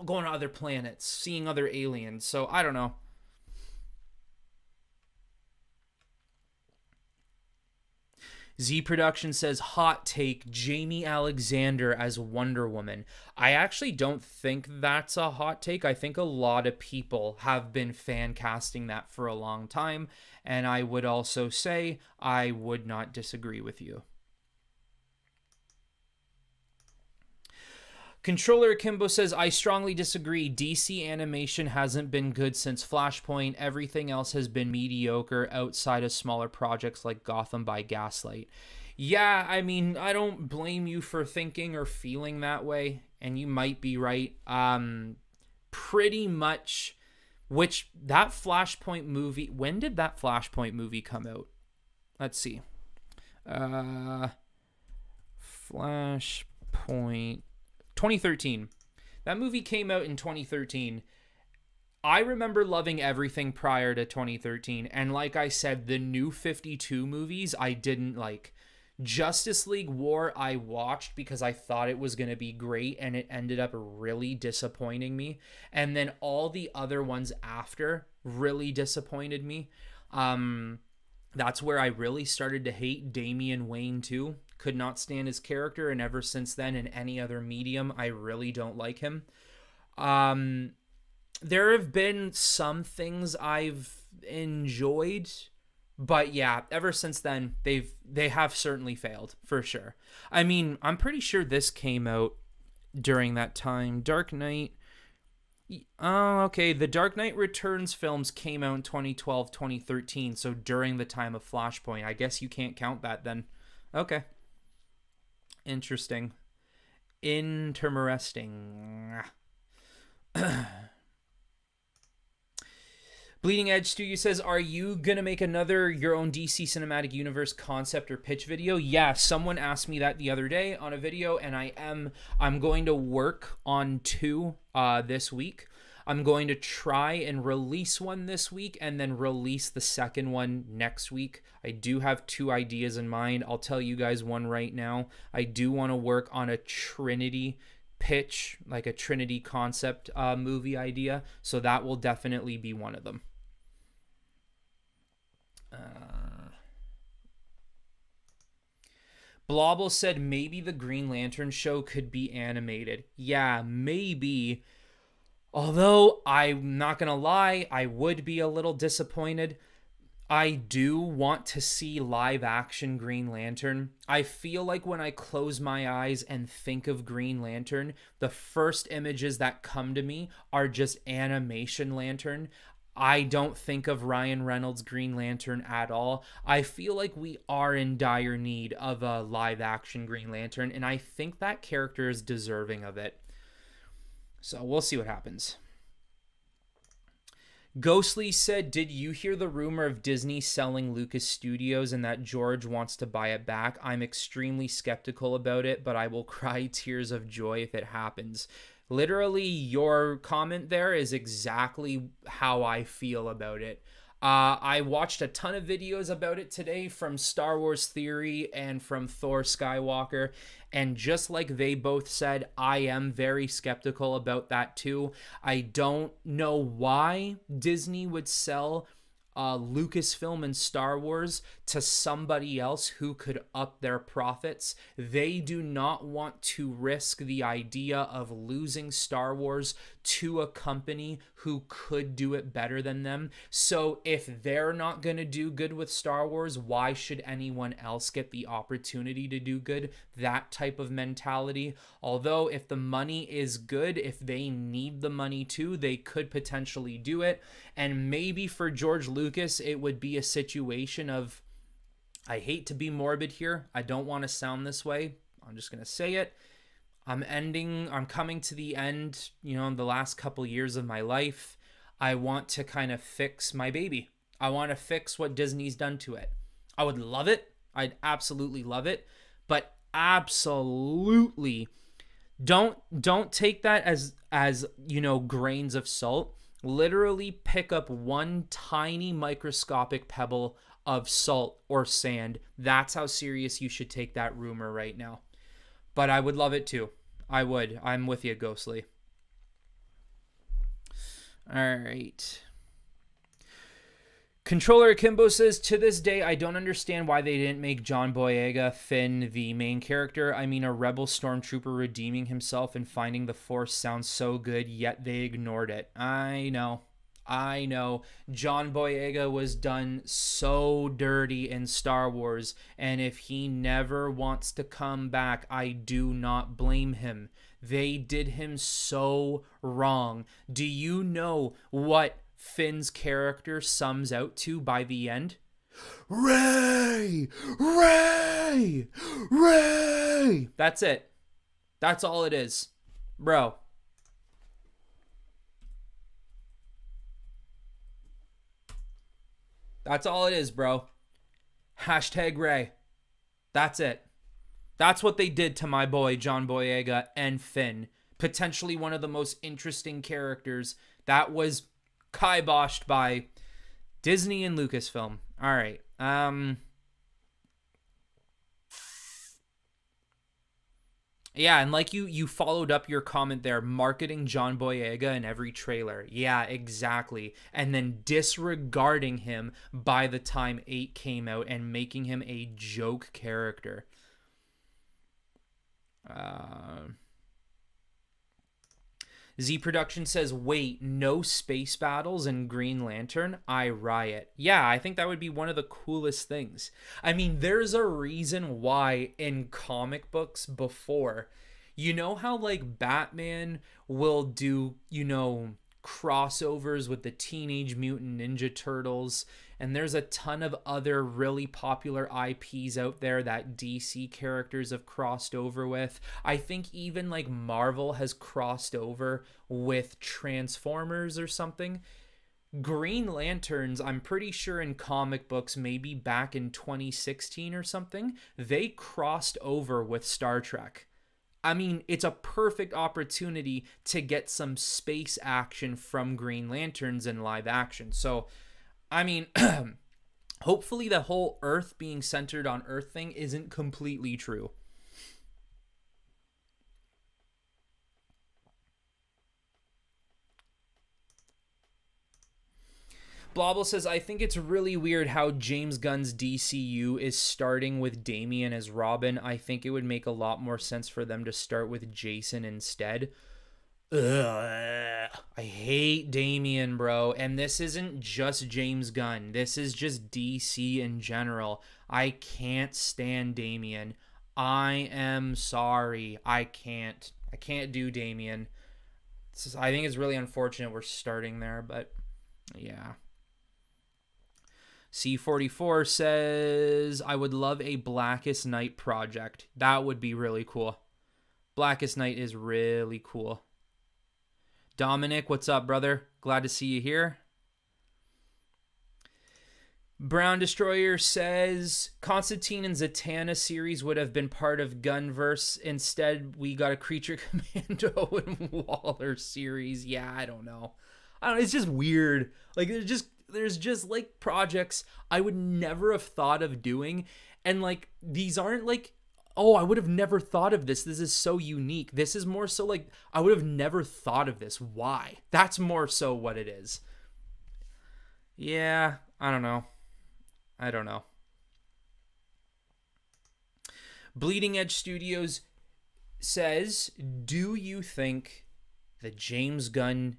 going to other planets, seeing other aliens. So I don't know. Z Production says, hot take, Jamie Alexander as Wonder Woman. I actually don't think that's a hot take. I think a lot of people have been fan casting that for a long time. And I would also say I would not disagree with you. Controller Akimbo says, I strongly disagree. DC animation hasn't been good since Flashpoint. Everything else has been mediocre outside of smaller projects like Gotham by Gaslight. Yeah, I mean, I don't blame you for thinking or feeling that way, and you might be right. Pretty much, which that Flashpoint movie, when did that Flashpoint movie come out? Let's see. Flashpoint 2013. That movie came out in 2013. I remember loving everything prior to 2013. And like I said, the new 52 movies I didn't like. Justice League War I watched because I thought it was going to be great, and it ended up really disappointing me. And then all the other ones after really disappointed me. That's where I really started to hate Damian Wayne too. Could not stand his character, and ever since then, in any other medium, I really don't like him. There have been some things I've enjoyed, but yeah, ever since then, they have certainly failed for sure. I mean, I'm pretty sure this came out during that time. Dark Knight. Oh, okay. The Dark Knight Returns films came out in 2012, 2013, so during the time of Flashpoint. I guess you can't count that then. Okay. Interesting. Interesting. Bleeding Edge Studio says, are you going to make another your own DC Cinematic Universe concept or pitch video? Yeah, someone asked me that the other day on a video, and I'm going to work on 2 this week. I'm going to try and release one this week and then release the second one next week. I do have 2 ideas in mind. I'll tell you guys one right now. I do want to work on a Trinity pitch, like a Trinity concept movie idea. So that will definitely be one of them. Blobble said maybe the Green Lantern show could be animated. Yeah, maybe. Although, I'm not going to lie, I would be a little disappointed. I do want to see live action Green Lantern. I feel like when I close my eyes and think of Green Lantern, the first images that come to me are just animation Lantern. I don't think of Ryan Reynolds' Green Lantern at all. I feel like we are in dire need of a live action Green Lantern, and I think that character is deserving of it. So we'll see what happens. Ghostly said, did you hear the rumor of Disney selling Lucas Studios and that George wants to buy it back? I'm extremely skeptical about it, but I will cry tears of joy if it happens. Literally, your comment there is exactly how I feel about it. I watched a ton of videos about it today from Star Wars Theory and from Thor Skywalker, and just like they both said, I am very skeptical about that too. I don't know why Disney would sell Lucasfilm and Star Wars to somebody else who could up their profits. They do not want to risk the idea of losing Star Wars to a company who could do it better than them. So if they're not going to do good with Star Wars, why should anyone else get the opportunity to do good? That type of mentality. Although if the money is good, if they need the money too, they could potentially do it. And maybe for George Lucas, it would be a situation of, I hate to be morbid here. I don't want to sound this way. I'm just going to say it. I'm coming to the end, in the last couple years of my life. I want to kind of fix my baby. I want to fix what Disney's done to it. I would love it. I'd absolutely love it. But absolutely don't take that as grains of salt. Literally pick up one tiny microscopic pebble of salt or sand. That's how serious you should take that rumor right now. But I would love it too. I would. I'm with you, Ghostly. All right. Controller Akimbo says, to this day, I don't understand why they didn't make John Boyega Finn the main character. I mean, a rebel stormtrooper redeeming himself and finding the Force sounds so good, yet they ignored it. I know. John Boyega was done so dirty in Star Wars, and if he never wants to come back, I do not blame him. They did him so wrong. Do you know what Finn's character sums out to by the end? Ray! Ray! Ray! That's it. That's all it is. Bro. That's all it is, bro. Hashtag Ray. That's it. That's what they did to my boy, John Boyega and Finn. Potentially one of the most interesting characters that was kiboshed by Disney and Lucasfilm. All right. Yeah, and like you followed up your comment there, marketing John Boyega in every trailer. Yeah, exactly. And then disregarding him by the time 8 came out and making him a joke character. Uh, Z Production says, wait, no space battles in Green Lantern? I riot. Yeah, I think that would be one of the coolest things. I mean, there's a reason why in comic books before, you know how like Batman will do, crossovers with the Teenage Mutant Ninja Turtles, and there's a ton of other really popular IPs out there that DC characters have crossed over with. I think even like Marvel has crossed over with Transformers or something. Green Lanterns, I'm pretty sure in comic books, maybe back in 2016 or something, they crossed over with Star Trek. I mean, it's a perfect opportunity to get some space action from Green Lanterns in live action. So, I mean, hopefully the whole Earth being centered on Earth thing isn't completely true. Blobble says, I think it's really weird how James Gunn's DCU is starting with Damian as Robin. I think it would make a lot more sense for them to start with Jason instead. Ugh, I hate Damian, bro. And this isn't just James Gunn. This is just DC in general. I can't stand Damian. I am sorry. I can't do Damian. I think it's really unfortunate we're starting there, but yeah. C44 says, I would love a Blackest Night project. That would be really cool. Blackest Night is really cool. Dominic, what's up, brother? Glad to see you here. Brown Destroyer says, Constantine and Zatanna series would have been part of Gunverse. Instead, we got a Creature Commando and Waller series. Yeah, I don't know. It's just weird. Like, there's just like projects I would never have thought of doing, and like these aren't like, oh, I would have never thought of this. This is so unique. This is more so like I would have never thought of this. Why? That's more so what it is. Yeah, I don't know. Bleeding Edge Studios says, do you think the James Gunn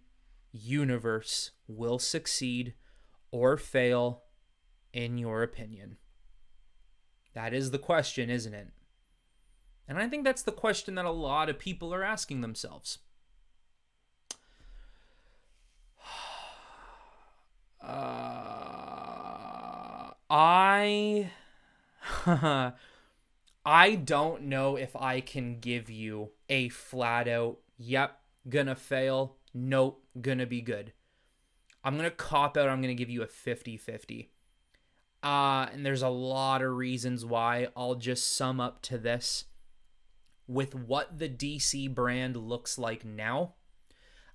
universe will succeed or fail, in your opinion? That is the question, isn't it? And I think that's the question that a lot of people are asking themselves. I don't know if I can give you a flat out, yep, gonna fail, nope, gonna be good. I'm going to cop out. I'm going to give you a 50-50. And there's a lot of reasons why. I'll just sum up to this. With what the DC brand looks like now,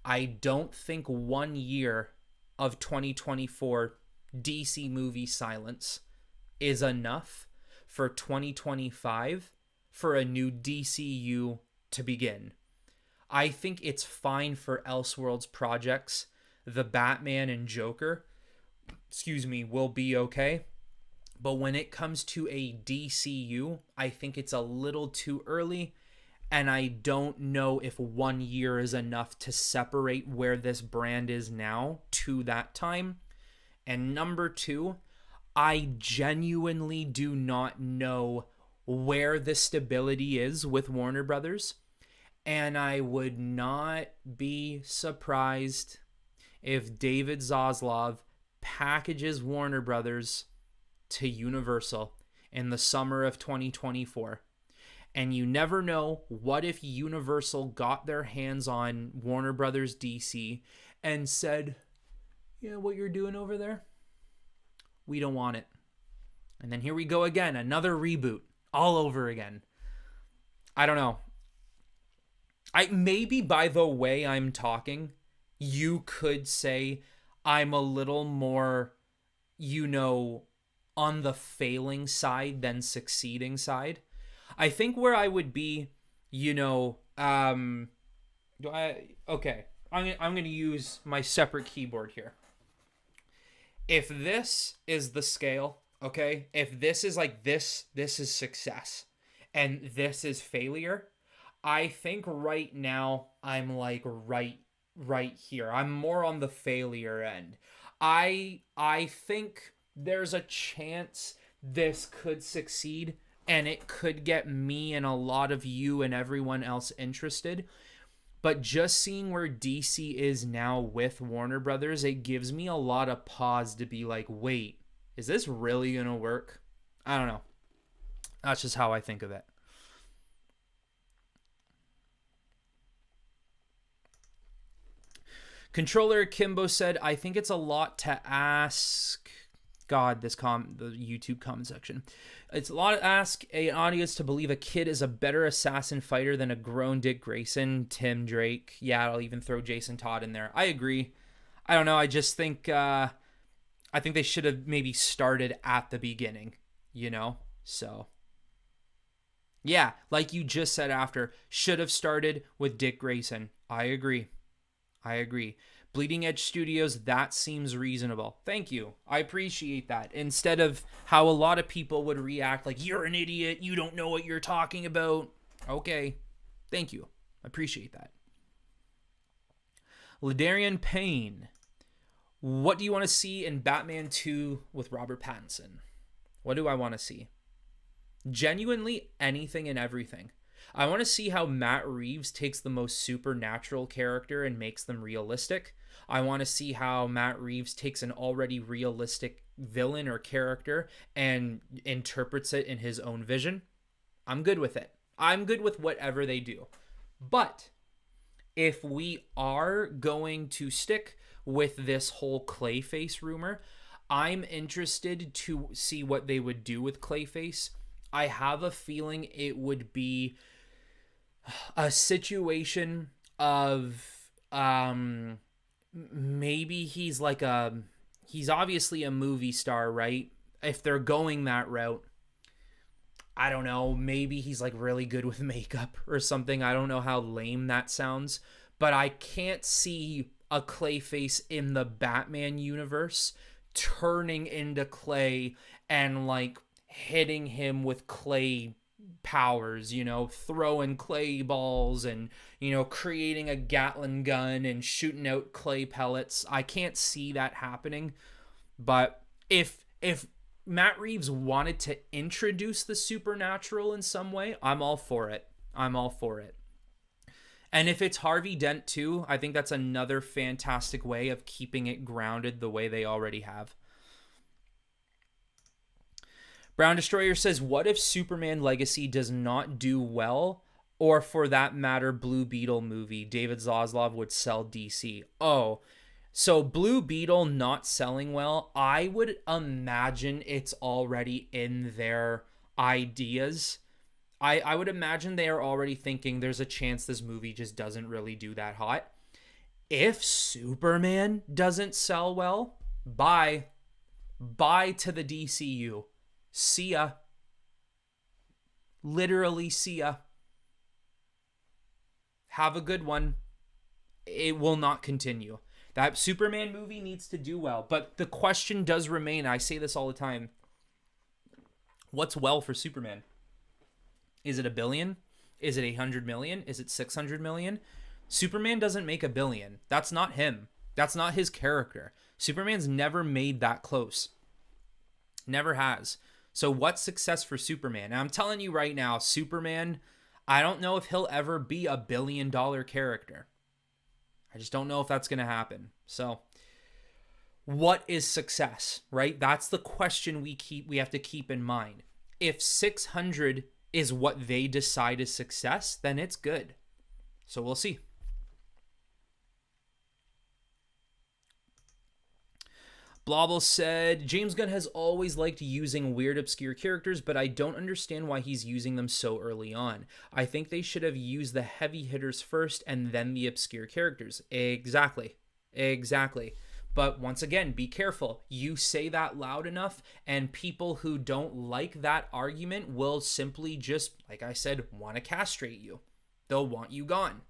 I don't think 1 year of 2024 DC movie silence is enough for 2025 for a new DCU to begin. I think it's fine for Elseworlds projects. The Batman and Joker, will be okay. But when it comes to a DCU, I think it's a little too early. And I don't know if 1 year is enough to separate where this brand is now to that time. And number two, I genuinely do not know where the stability is with Warner Brothers. And I would not be surprised if David Zaslav packages Warner Brothers to Universal in the summer of 2024. And you never know, what if Universal got their hands on Warner Brothers DC and said, yeah, what you're doing over there, we don't want it. And then here we go again, another reboot all over again. I don't know. Maybe by the way I'm talking, you could say I'm a little more, on the failing side than succeeding side. I think where I would be you know, do I, okay, I'm going to use my separate keyboard here. If this is the scale, okay, if this is like this is success and this is failure, I think right now I'm like right here. I'm more on the failure end. I think there's a chance this could succeed and it could get me and a lot of you and everyone else interested. But just seeing where DC is now with Warner Brothers, it gives me a lot of pause to be like, wait, is this really going to work? I don't know. That's just how I think of it. Controller Kimbo said, I think it's a lot to ask. God, the YouTube comment section. It's a lot to ask an audience to believe a kid is a better assassin fighter than a grown Dick Grayson, Tim Drake. Yeah, I'll even throw Jason Todd in there. I agree. I don't know. I just think I think they should have maybe started at the beginning, you know? So yeah, like you just said after, should have started with Dick Grayson. I agree. Bleeding Edge Studios, that seems reasonable. Thank you. I appreciate that. Instead of how a lot of people would react like, you're an idiot, you don't know what you're talking about. Okay. Thank you. I appreciate that. Ladarian Payne. What do you want to see in Batman 2 with Robert Pattinson? What do I want to see? Genuinely anything and everything. I want to see how Matt Reeves takes the most supernatural character and makes them realistic. I want to see how Matt Reeves takes an already realistic villain or character and interprets it in his own vision. I'm good with it. I'm good with whatever they do. But if we are going to stick with this whole Clayface rumor, I'm interested to see what they would do with Clayface. I have a feeling it would be a situation of maybe he's obviously a movie star, right? If they're going that route, I don't know, maybe he's like really good with makeup or something. I don't know how lame that sounds, but I can't see a Clayface in the Batman universe turning into Clay and like hitting him with clay powers, you know, throwing clay balls and, you know, creating a Gatling gun and shooting out clay pellets. I can't see that happening. But if Matt Reeves wanted to introduce the supernatural in some way, I'm all for it. And if it's Harvey Dent too, I think that's another fantastic way of keeping it grounded the way they already have. Brown Destroyer says, what if Superman Legacy does not do well, or for that matter, Blue Beetle movie? David Zaslav would sell DC. Oh, so Blue Beetle not selling well, I would imagine it's already in their ideas. I would imagine they are already thinking there's a chance this movie just doesn't really do that hot. If Superman doesn't sell well, bye to the DCU. See ya. Literally see ya. Have a good one. It will not continue. That Superman movie needs to do well. But the question does remain. I say this all the time. What's well for Superman? Is it $1 billion? Is it 800 million? Is it 600 million? Superman doesn't make $1 billion. That's not him. That's not his character. Superman's never made that close. Never has. So what's success for Superman? And I'm telling you right now, Superman, I don't know if he'll ever be $1 billion character. I just don't know if that's going to happen. So what is success, right? That's the question we have to keep in mind. If 600 is what they decide is success, then it's good. So we'll see. Blobble said, James Gunn has always liked using weird, obscure characters, but I don't understand why he's using them so early on. I think they should have used the heavy hitters first and then the obscure characters. Exactly. But once again, be careful. You say that loud enough, and people who don't like that argument will simply just, like I said, want to castrate you. They'll want you gone.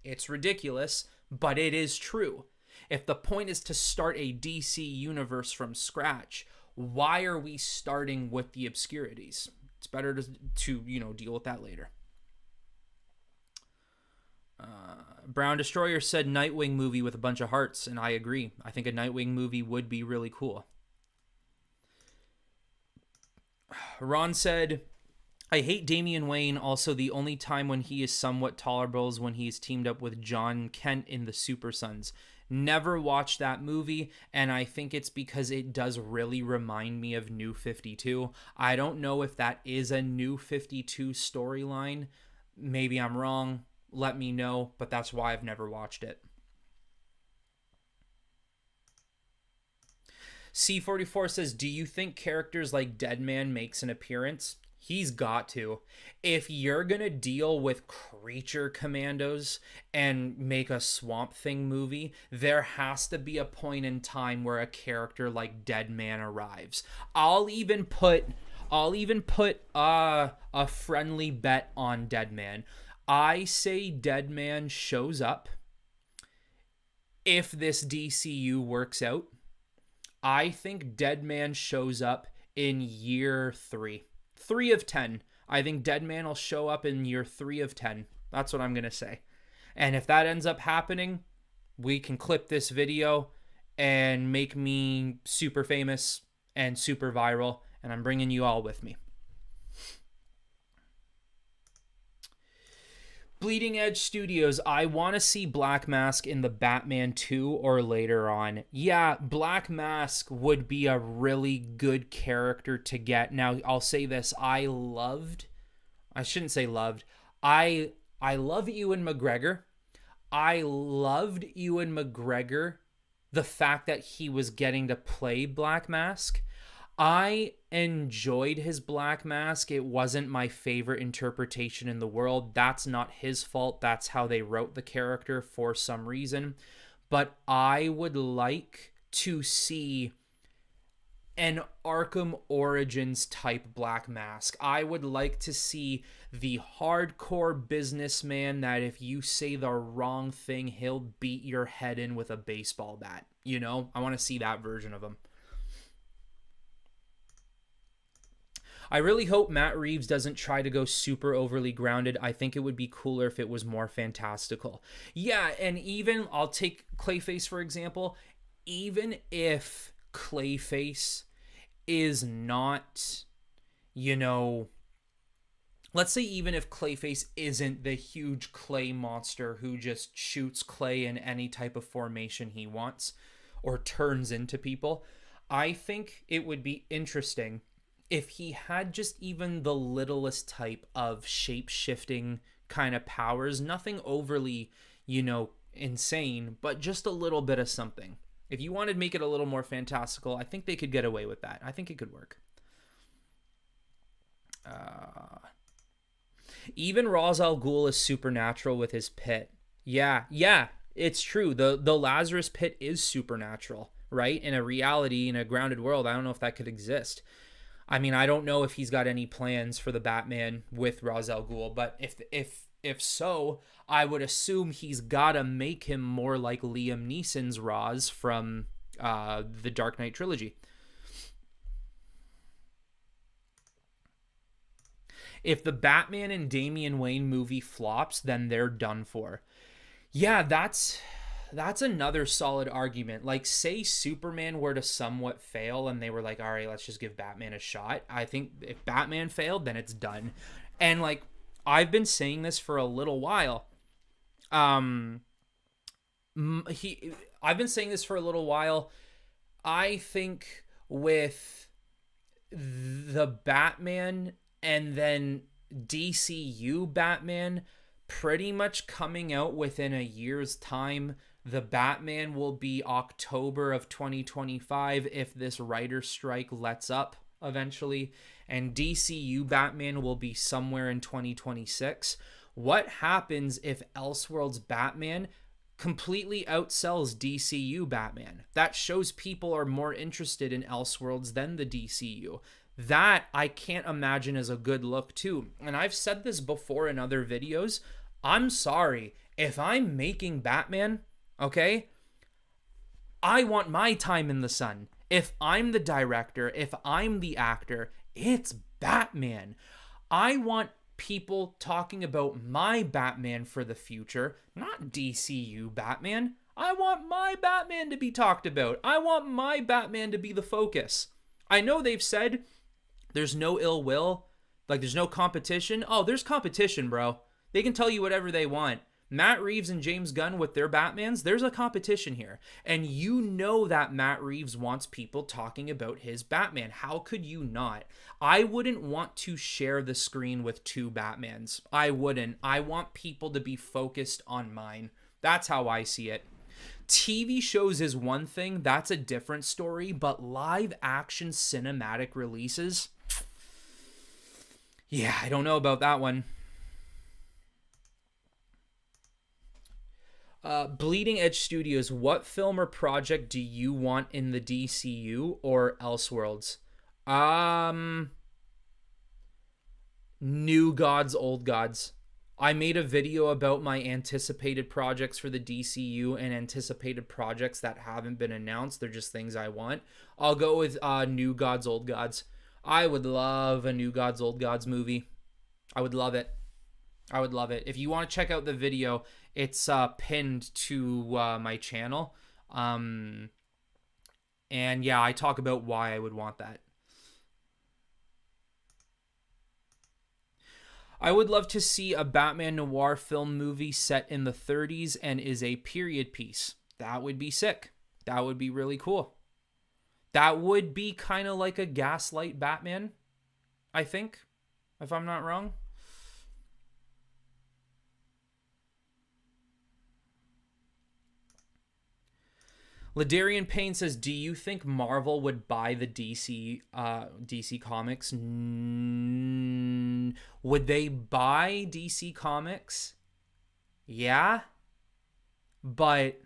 It's ridiculous, but it is true. If the point is to start a DC universe from scratch, why are we starting with the obscurities? It's better to deal with that later. Brown Destroyer said Nightwing movie with a bunch of hearts, and I agree. I think a Nightwing movie would be really cool. Ron said, I hate Damian Wayne. Also, the only time when he is somewhat tolerable is when he's teamed up with John Kent in the Super Sons. Never watched that movie, and I think it's because it does really remind me of New 52. I don't know if that is a New 52 storyline. Maybe I'm wrong. Let me know, but that's why I've never watched it. C44 says, do you think characters like Deadman makes an appearance? He's got to. If you're going to deal with creature commandos and make a Swamp Thing movie, there has to be a point in time where a character like Deadman arrives. I'll even put a friendly bet on Deadman. I say Deadman shows up if this DCU works out. I think Deadman shows up in year 3. 3 of 10. I think Deadman will show up in year 3 of 10. That's what I'm going to say. And if that ends up happening, we can clip this video and make me super famous and super viral. And I'm bringing you all with me. Bleeding Edge Studios, I want to see Black Mask in the Batman 2 or later on. Yeah, Black Mask would be a really good character to get. Now, I'll say this. I love Ewan McGregor. I loved Ewan McGregor, the fact that he was getting to play Black Mask. I enjoyed his Black Mask. It wasn't my favorite interpretation in the world. That's not his fault. That's how they wrote the character for some reason. But I would like to see an Arkham Origins type Black Mask. I would like to see the hardcore businessman that if you say the wrong thing, he'll beat your head in with a baseball bat. You know, I want to see that version of him. I really hope Matt Reeves doesn't try to go super overly grounded. I think it would be cooler if it was more fantastical. Yeah, and even, I'll take Clayface for example. Even if Clayface is not, let's say even if Clayface isn't the huge clay monster who just shoots clay in any type of formation he wants or turns into people, I think it would be interesting if he had just even the littlest type of shape-shifting kind of powers, nothing overly, insane, but just a little bit of something. If you wanted to make it a little more fantastical, I think they could get away with that. I think it could work. Even Ra's al Ghul is supernatural with his pit. Yeah, it's true. The Lazarus pit is supernatural, right? In a reality, in a grounded world, I don't know if that could exist. I mean, I don't know if he's got any plans for the Batman with Ra's al Ghul, but if so, I would assume he's got to make him more like Liam Neeson's Ra's from the Dark Knight trilogy. If the Batman and Damian Wayne movie flops, then they're done for. Yeah, that's another solid argument. Like, say Superman were to somewhat fail and they were like, all right, let's just give Batman a shot. I think if Batman failed, then it's done. And like, I've been saying this for a little while. I've been saying this for a little while. I think with the Batman and then DCU Batman pretty much coming out within a year's time, the Batman will be October of 2025 if this writer's strike lets up eventually, and DCU Batman will be somewhere in 2026. What happens if Elseworlds Batman completely outsells DCU Batman? That shows people are more interested in Elseworlds than the DCU. That I can't imagine is a good look too. And I've said this before in other videos. I'm sorry. If I'm making Batman, okay, I want my time in the sun. If I'm the director, if I'm the actor, it's Batman. I want people talking about my Batman for the future, not DCU Batman. I want my Batman to be talked about. I want my Batman to be the focus. I know they've said there's no ill will, like there's no competition. Oh, there's competition, bro. They can tell you whatever they want. Matt Reeves and James Gunn with their Batmans, there's a competition here. And you know that Matt Reeves wants people talking about his Batman. How could you not? I wouldn't want to share the screen with two Batmans. I wouldn't. I want people to be focused on mine. That's how I see it. TV shows is one thing, that's a different story, but live action cinematic releases, yeah, I don't know about that one. Bleeding Edge Studios, what film or project do you want in the DCU or Elseworlds? New Gods, Old Gods. I made a video about my anticipated projects for the DCU and anticipated projects that haven't been announced. They're just things I want. I'll go with New Gods, Old Gods. I would love a New Gods, Old Gods movie. I would love it. I would love it. If you want to check out the video, it's pinned to my channel. And yeah, I talk about why I would want that. I would love to see a Batman noir film movie set in the 30s and is a period piece. That would be sick. That would be really cool. That would be kind of like a Gaslight Batman, I think, if I'm not wrong. Ladarian Payne says, do you think Marvel would buy the DC Comics? Would they buy DC Comics? Yeah. But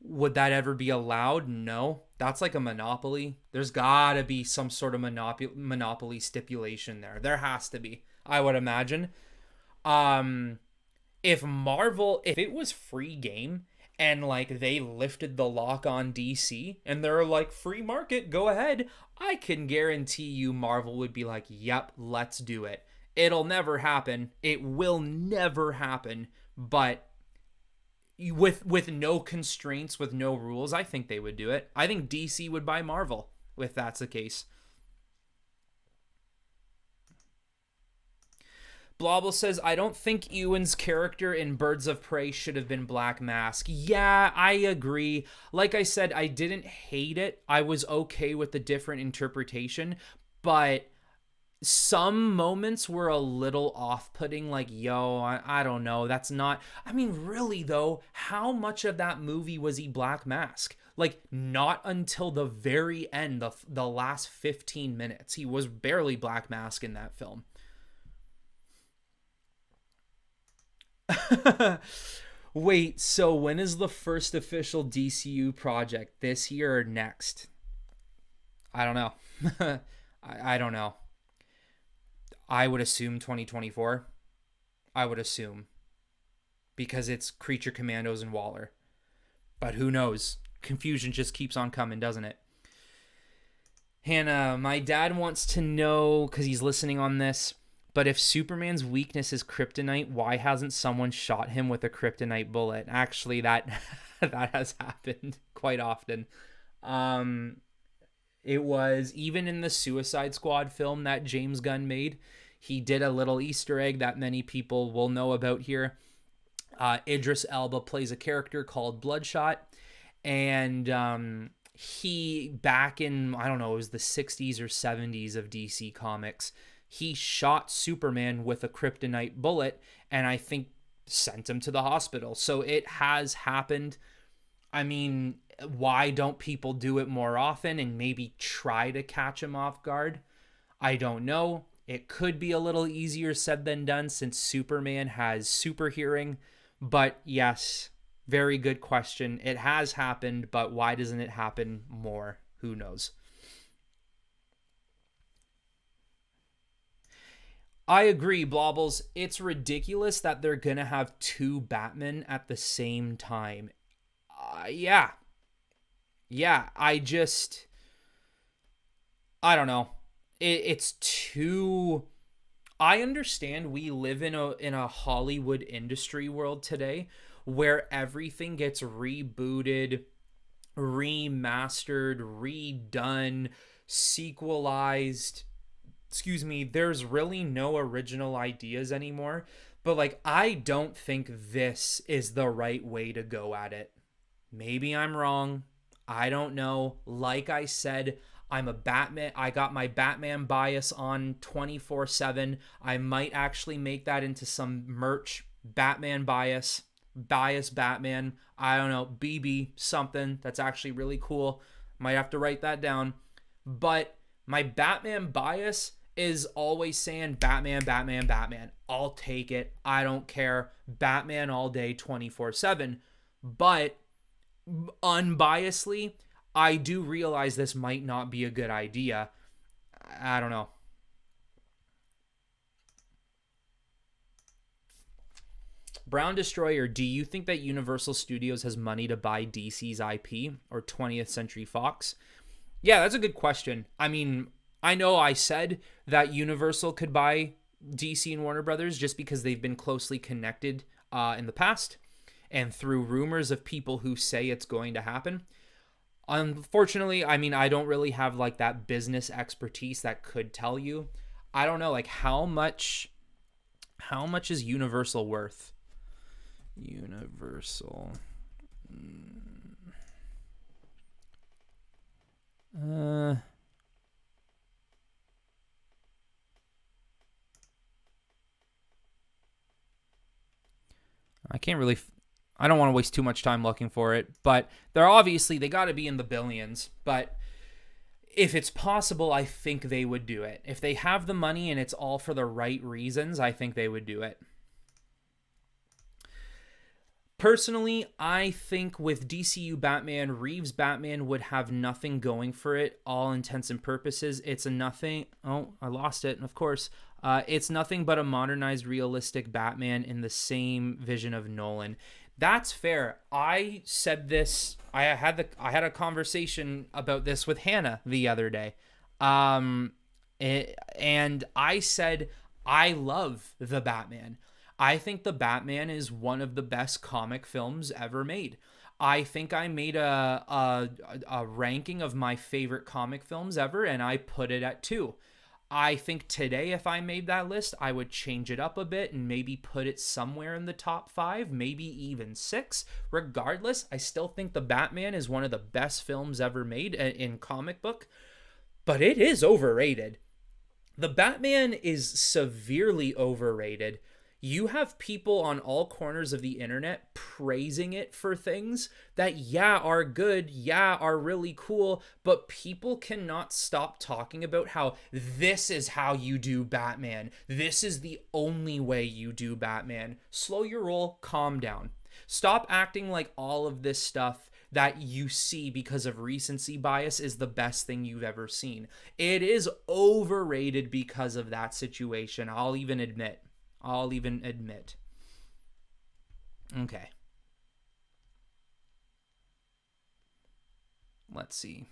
would that ever be allowed? No. That's like a monopoly. There's gotta be some sort of monopoly stipulation there. There has to be, I would imagine. If it was free game, and like they lifted the lock on DC and they're like, free market, go ahead, I can guarantee you Marvel would be like, yep, let's do it. It'll never happen. It will never happen. But with no constraints, with no rules, I think they would do it. I think DC would buy Marvel if that's the case. Blobble says, I don't think Ewan's character in Birds of Prey should have been Black Mask. Yeah, I agree. Like I said, I didn't hate it. I was okay with the different interpretation, but some moments were a little off-putting, like, yo, I don't know, that's not... I mean, really, though, how much of that movie was he Black Mask? Like, not until the very end, the last 15 minutes. He was barely Black Mask in that film. Wait, so when is the first official DCU project? This year or next? I don't know. I don't know. I would assume 2024. I would assume. Because it's Creature Commandos and Waller. But who knows? Confusion just keeps on coming, doesn't it? Hannah, my dad wants to know, because he's listening on this, but if Superman's weakness is kryptonite, why hasn't someone shot him with a kryptonite bullet? Actually, that has happened quite often. It was even in the Suicide Squad film that James Gunn made. He did a little Easter egg that many people will know about here. Idris Elba plays a character called Bloodshot, and he, back in, I don't know, it was the 60s or 70s of DC Comics, he shot Superman with a kryptonite bullet and I think sent him to the hospital. So it has happened. I mean, why don't people do it more often and maybe try to catch him off guard? I don't know. It could be a little easier said than done since Superman has super hearing. But yes, very good question. It has happened, but why doesn't it happen more? Who knows? I agree, Blobbles. It's ridiculous that they're gonna have two Batmen at the same time. Yeah, yeah. I don't know. It's too. I understand we live in a Hollywood industry world today where everything gets rebooted, remastered, redone, sequelized. Excuse me, there's really no original ideas anymore. But like I don't think this is the right way to go at it. Maybe I'm wrong. I don't know. Like I said, I'm a Batman. I got my Batman bias on 24/7. I might actually make that into some merch. Batman bias. Bias Batman. I don't know. BB something. That's actually really cool. Might have to write that down. But my Batman bias is always saying Batman, Batman, Batman. I'll take it. I don't care. Batman all day 24/7. But unbiasedly, I do realize this might not be a good idea. I don't know. Brown Destroyer, do you think that Universal Studios has money to buy DC's IP or 20th Century Fox? Yeah, that's a good question. I mean, I know I said that Universal could buy DC and Warner Brothers just because they've been closely connected in the past and through rumors of people who say it's going to happen. Unfortunately, I mean, I don't really have like that business expertise that could tell you. I don't know, like how much is Universal worth? Universal. Uh I can't really I don't want to waste too much time looking for it, but they got to be in the billions, but if it's possible, I think they would do it. If they have the money and it's all for the right reasons, I think they would do it. Personally, I think with DCU Batman, Reeves Batman would have nothing going for it, all intents and purposes. It's a nothing. Oh, I lost it, of course. It's nothing but a modernized, realistic Batman in the same vision of Nolan. That's fair. I said this. I had a conversation about this with Hannah the other day, and I said I love the Batman. I think the Batman is one of the best comic films ever made. I think I made a ranking of my favorite comic films ever, and I put it at 2. I think today, if I made that list, I would change it up a bit and maybe put it somewhere in the top 5, maybe even 6. Regardless, I still think The Batman is one of the best films ever made in comic book, but it is overrated. The Batman is severely overrated. You have people on all corners of the internet praising it for things that, yeah, are good, yeah, are really cool, but people cannot stop talking about how this is how you do Batman. This is the only way you do Batman. Slow your roll, calm down. Stop acting like all of this stuff that you see because of recency bias is the best thing you've ever seen. It is overrated because of that situation. I'll even admit. Okay. Let's see.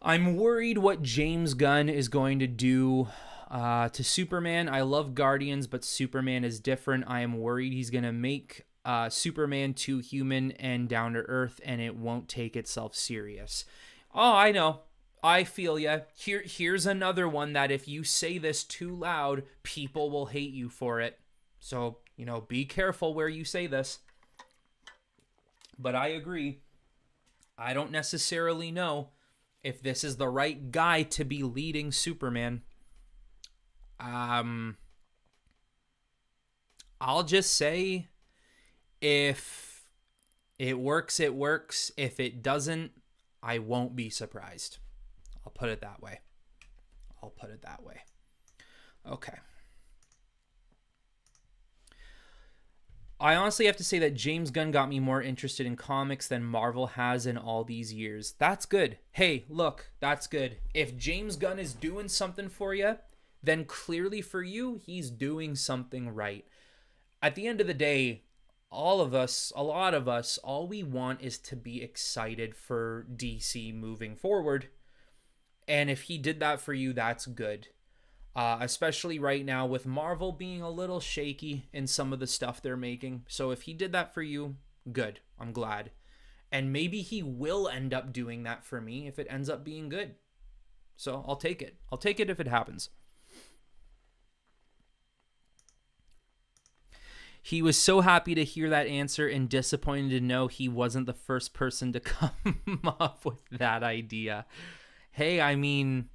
I'm worried what James Gunn is going to do to Superman. I love Guardians, but Superman is different. I am worried he's going to make Superman too human and down to earth, and it won't take itself serious. Oh, I know. I feel ya. Here's another one that if you say this too loud, people will hate you for it. So, be careful where you say this. But I agree. I don't necessarily know if this is the right guy to be leading Superman. I'll just say if it works, it works. If it doesn't, I won't be surprised. I'll put it that way. Okay. I honestly have to say that James Gunn got me more interested in comics than Marvel has in all these years. That's good. Hey, look, that's good. If James Gunn is doing something for you, then clearly for you, he's doing something right. At the end of the day, all of us, a lot of us, all we want is to be excited for DC moving forward. And if he did that for you, that's good. Especially right now with Marvel being a little shaky in some of the stuff they're making. So if he did that for you, good. I'm glad. And maybe he will end up doing that for me if it ends up being good. So I'll take it. I'll take it if it happens. He was so happy to hear that answer and disappointed to know he wasn't the first person to come up with that idea. Hey, I mean,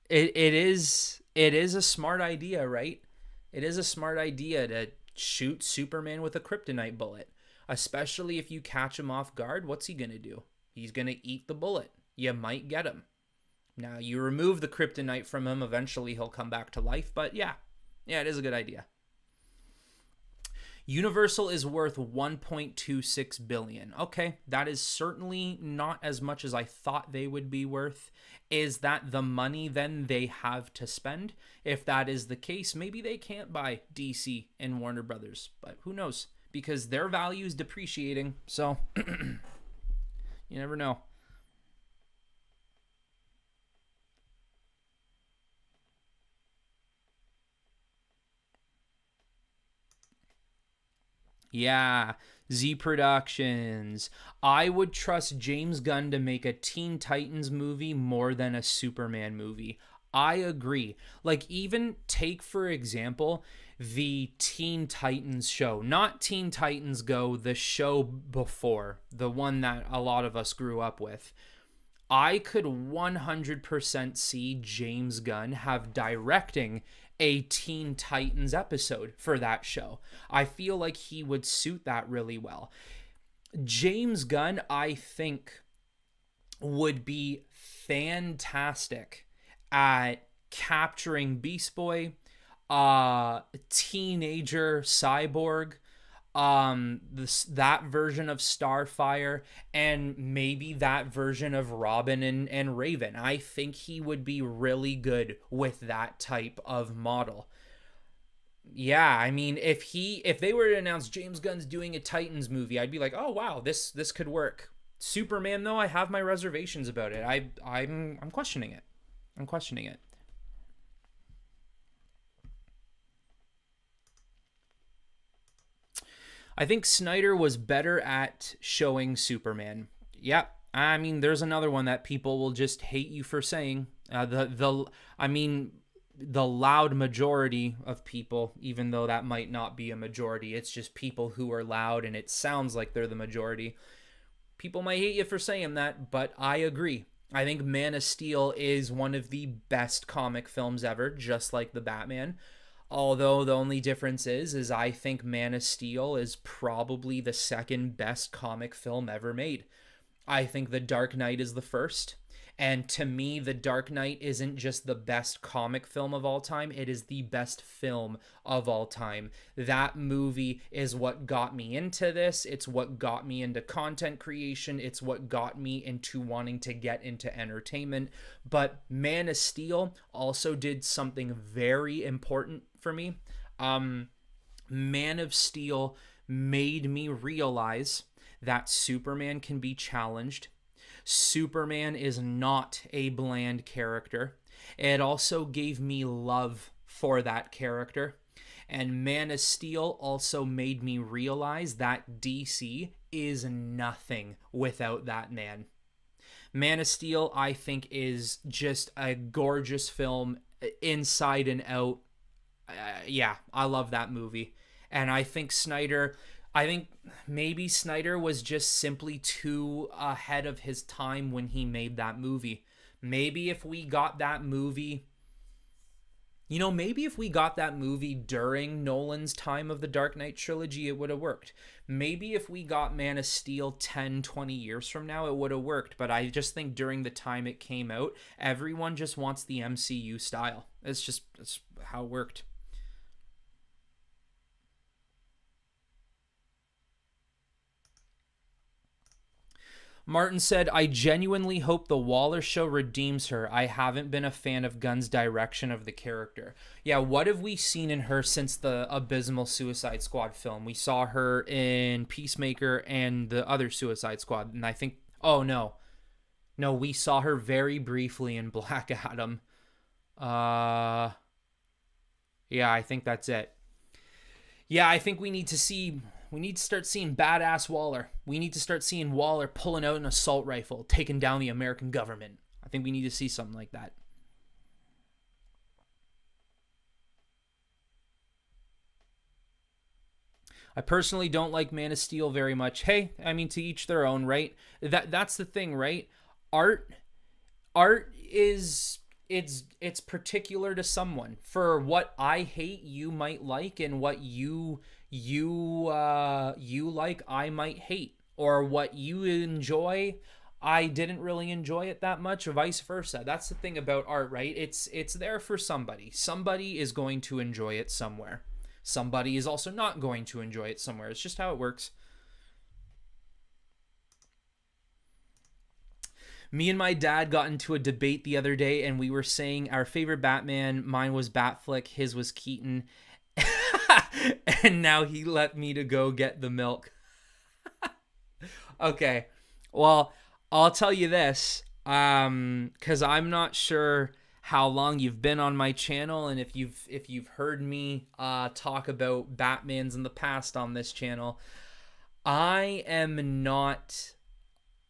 it is a smart idea, right? It is a smart idea to shoot Superman with a kryptonite bullet, especially if you catch him off guard. What's he gonna do? He's gonna eat the bullet. You might get him. Now you remove the kryptonite from him, eventually he'll come back to life. But yeah, it is a good idea. Universal is worth 1.26 billion. Okay, that is certainly not as much as I thought they would be worth. Is that the money then they have to spend? If that is the case, maybe they can't buy DC and Warner Brothers, but who knows? Because their value is depreciating, so you never know. Yeah, Z Productions. I would trust James Gunn to make a Teen Titans movie more than a Superman movie. I agree. Like, even take, for example, the Teen Titans show. Not Teen Titans Go, the show before, the one that a lot of us grew up with. I could 100% see James Gunn have directing a Teen Titans episode for that show. I feel like he would suit that really well. James Gunn, I think, would be fantastic at capturing Beast Boy, teenager Cyborg, that version of Starfire, and maybe that version of Robin and Raven. I think he would be really good with that type of model. Yeah, I mean, if they were to announce James Gunn's doing a Titans movie, I'd be like, oh wow, this could work. Superman though, I have my reservations about it. I'm questioning it. I'm questioning it. I think Snyder was better at showing Superman. Yep. I mean, there's another one that people will just hate you for saying. I mean, the loud majority of people, even though that might not be a majority, it's just people who are loud and it sounds like they're the majority. People might hate you for saying that, but I agree. I think Man of Steel is one of the best comic films ever, just like the Batman. Although the only difference is I think Man of Steel is probably the second best comic film ever made. I think The Dark Knight is the first. And to me, The Dark Knight isn't just the best comic film of all time, it is the best film of all time. That movie is what got me into this. It's what got me into content creation. It's what got me into wanting to get into entertainment. But Man of Steel also did something very important for me. Man of Steel made me realize that Superman can be challenged. Superman is not a bland character. It also gave me love for that character. And Man of Steel also made me realize that DC is nothing without that man. Man of Steel, I think, is just a gorgeous film inside and out. Yeah, I love that movie. And I think maybe Snyder was just simply too ahead of his time when he made that movie. Maybe if we got that movie, maybe if we got that movie during Nolan's time of the Dark Knight trilogy, it would have worked. Maybe if we got Man of Steel 10, 20 years from now, it would have worked. But I just think during the time it came out, everyone just wants the MCU style. It's how it worked. Martin said, I genuinely hope the Waller show redeems her. I haven't been a fan of Gunn's direction of the character. Yeah, what have we seen in her since the abysmal Suicide Squad film? We saw her in Peacemaker and the other Suicide Squad. And I think, oh no. No, we saw her very briefly in Black Adam. Yeah, I think that's it. Yeah, I think we need to start seeing badass Waller. We need to start seeing Waller pulling out an assault rifle, taking down the American government. I think we need to see something like that. I personally don't like Man of Steel very much. Hey, I mean, to each their own, right? That's the thing, right? Art is it's particular to someone. For what I hate, you might like, and what you like, I might hate, or what you enjoy, I didn't really enjoy it that much, or vice versa. That's the thing about art, right? It's there for somebody. Somebody is going to enjoy it somewhere. Somebody is also not going to enjoy it somewhere. It's just how it works. Me and my dad got into a debate the other day, and we were saying our favorite Batman. Mine was Batflick, his was Keaton. And now he let me to go get the milk. Okay. Well, I'll tell you this, because I'm not sure how long you've been on my channel, and if you've heard me talk about Batmans in the past on this channel. I am not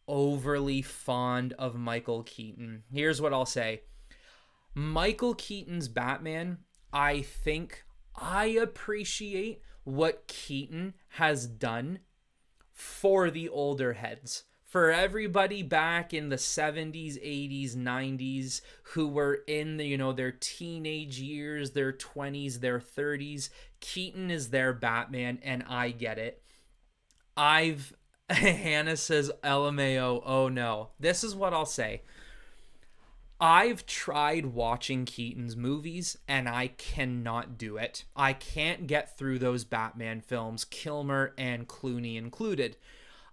overly fond of Michael Keaton. Here's what I'll say. Michael Keaton's Batman, I think I appreciate what Keaton has done for the older heads. For everybody back in the 70s, 80s, 90s who were in the, their teenage years, their 20s, their 30s, Keaton is their Batman, and I get it. Hannah says, LMAO, oh no. This is what I'll say. I've tried watching Keaton's movies, and I cannot do it. I can't get through those Batman films, Kilmer and Clooney included.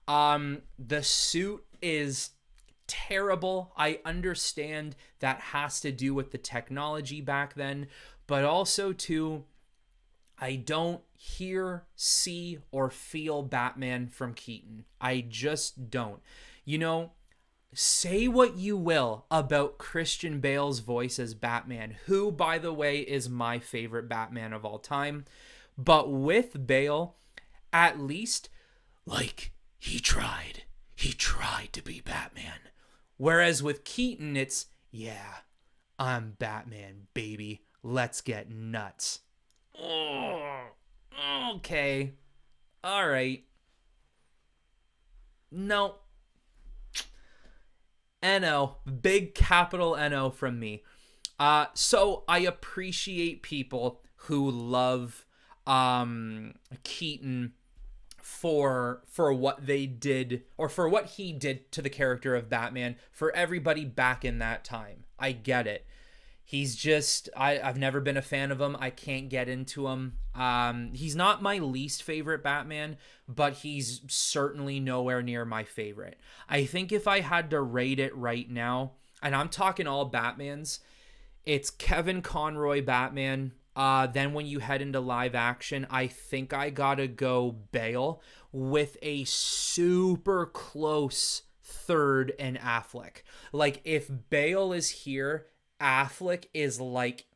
The suit is terrible. I understand that has to do with the technology back then, but also too, I don't hear, see, or feel Batman from Keaton. I just don't. Say what you will about Christian Bale's voice as Batman, who, by the way, is my favorite Batman of all time. But with Bale, at least, he tried. He tried to be Batman. Whereas with Keaton, it's, yeah, I'm Batman, baby. Let's get nuts. Oh, okay. All right. No. NO. Big capital NO from me. So I appreciate people who love Keaton for what they did, or for what he did to the character of Batman for everybody back in that time. I get it. He's just, I've never been a fan of him. I can't get into him. He's not my least favorite Batman, but he's certainly nowhere near my favorite. I think if I had to rate it right now, and I'm talking all Batmans, it's Kevin Conroy Batman. Then when you head into live action, I think I gotta go Bale, with a super close third in Affleck. Like, if Bale is here, Affleck is like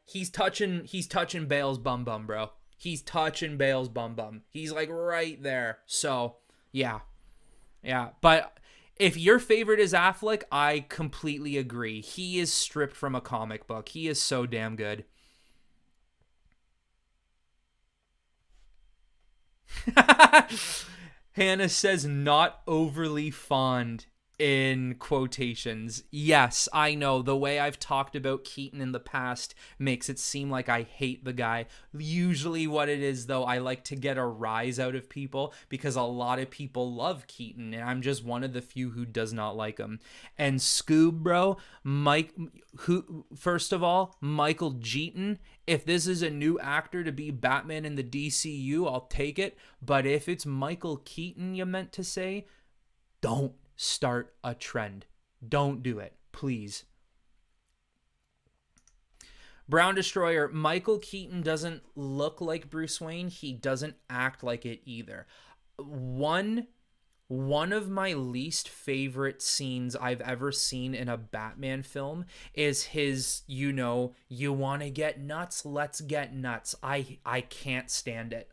he's touching Bale's bum, bro. He's touching Bale's bum. He's like right there. So yeah. But if your favorite is Affleck, I completely agree. He is stripped from a comic book. He is so damn good. Hannah says, not overly fond, in quotations. Yes, I know. The way I've talked about Keaton in the past makes it seem like I hate the guy. Usually what it is, though, I like to get a rise out of people because a lot of people love Keaton, and I'm just one of the few who does not like him. And Scoob, bro, first of all, Michael Keaton. If this is a new actor to be Batman in the DCU, I'll take it. But if it's Michael Keaton you meant to say, don't start a trend. Don't do it, please. Brown Destroyer, Michael Keaton doesn't look like Bruce Wayne. He doesn't act like it either. One of my least favorite scenes I've ever seen in a Batman film is his, you want to get nuts, let's get nuts. I can't stand it.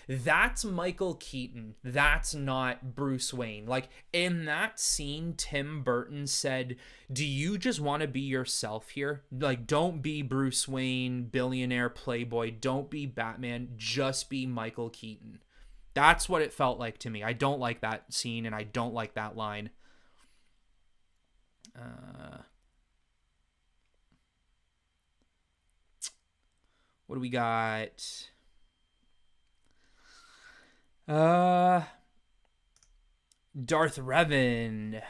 That's Michael Keaton. That's not Bruce Wayne. Like, in that scene, Tim Burton said, "Do you just want to be yourself here? Like, don't be Bruce Wayne, billionaire playboy. Don't be Batman. Just be Michael Keaton." That's what it felt like to me. I don't like that scene, and I don't like that line. What do we got? Darth Revan.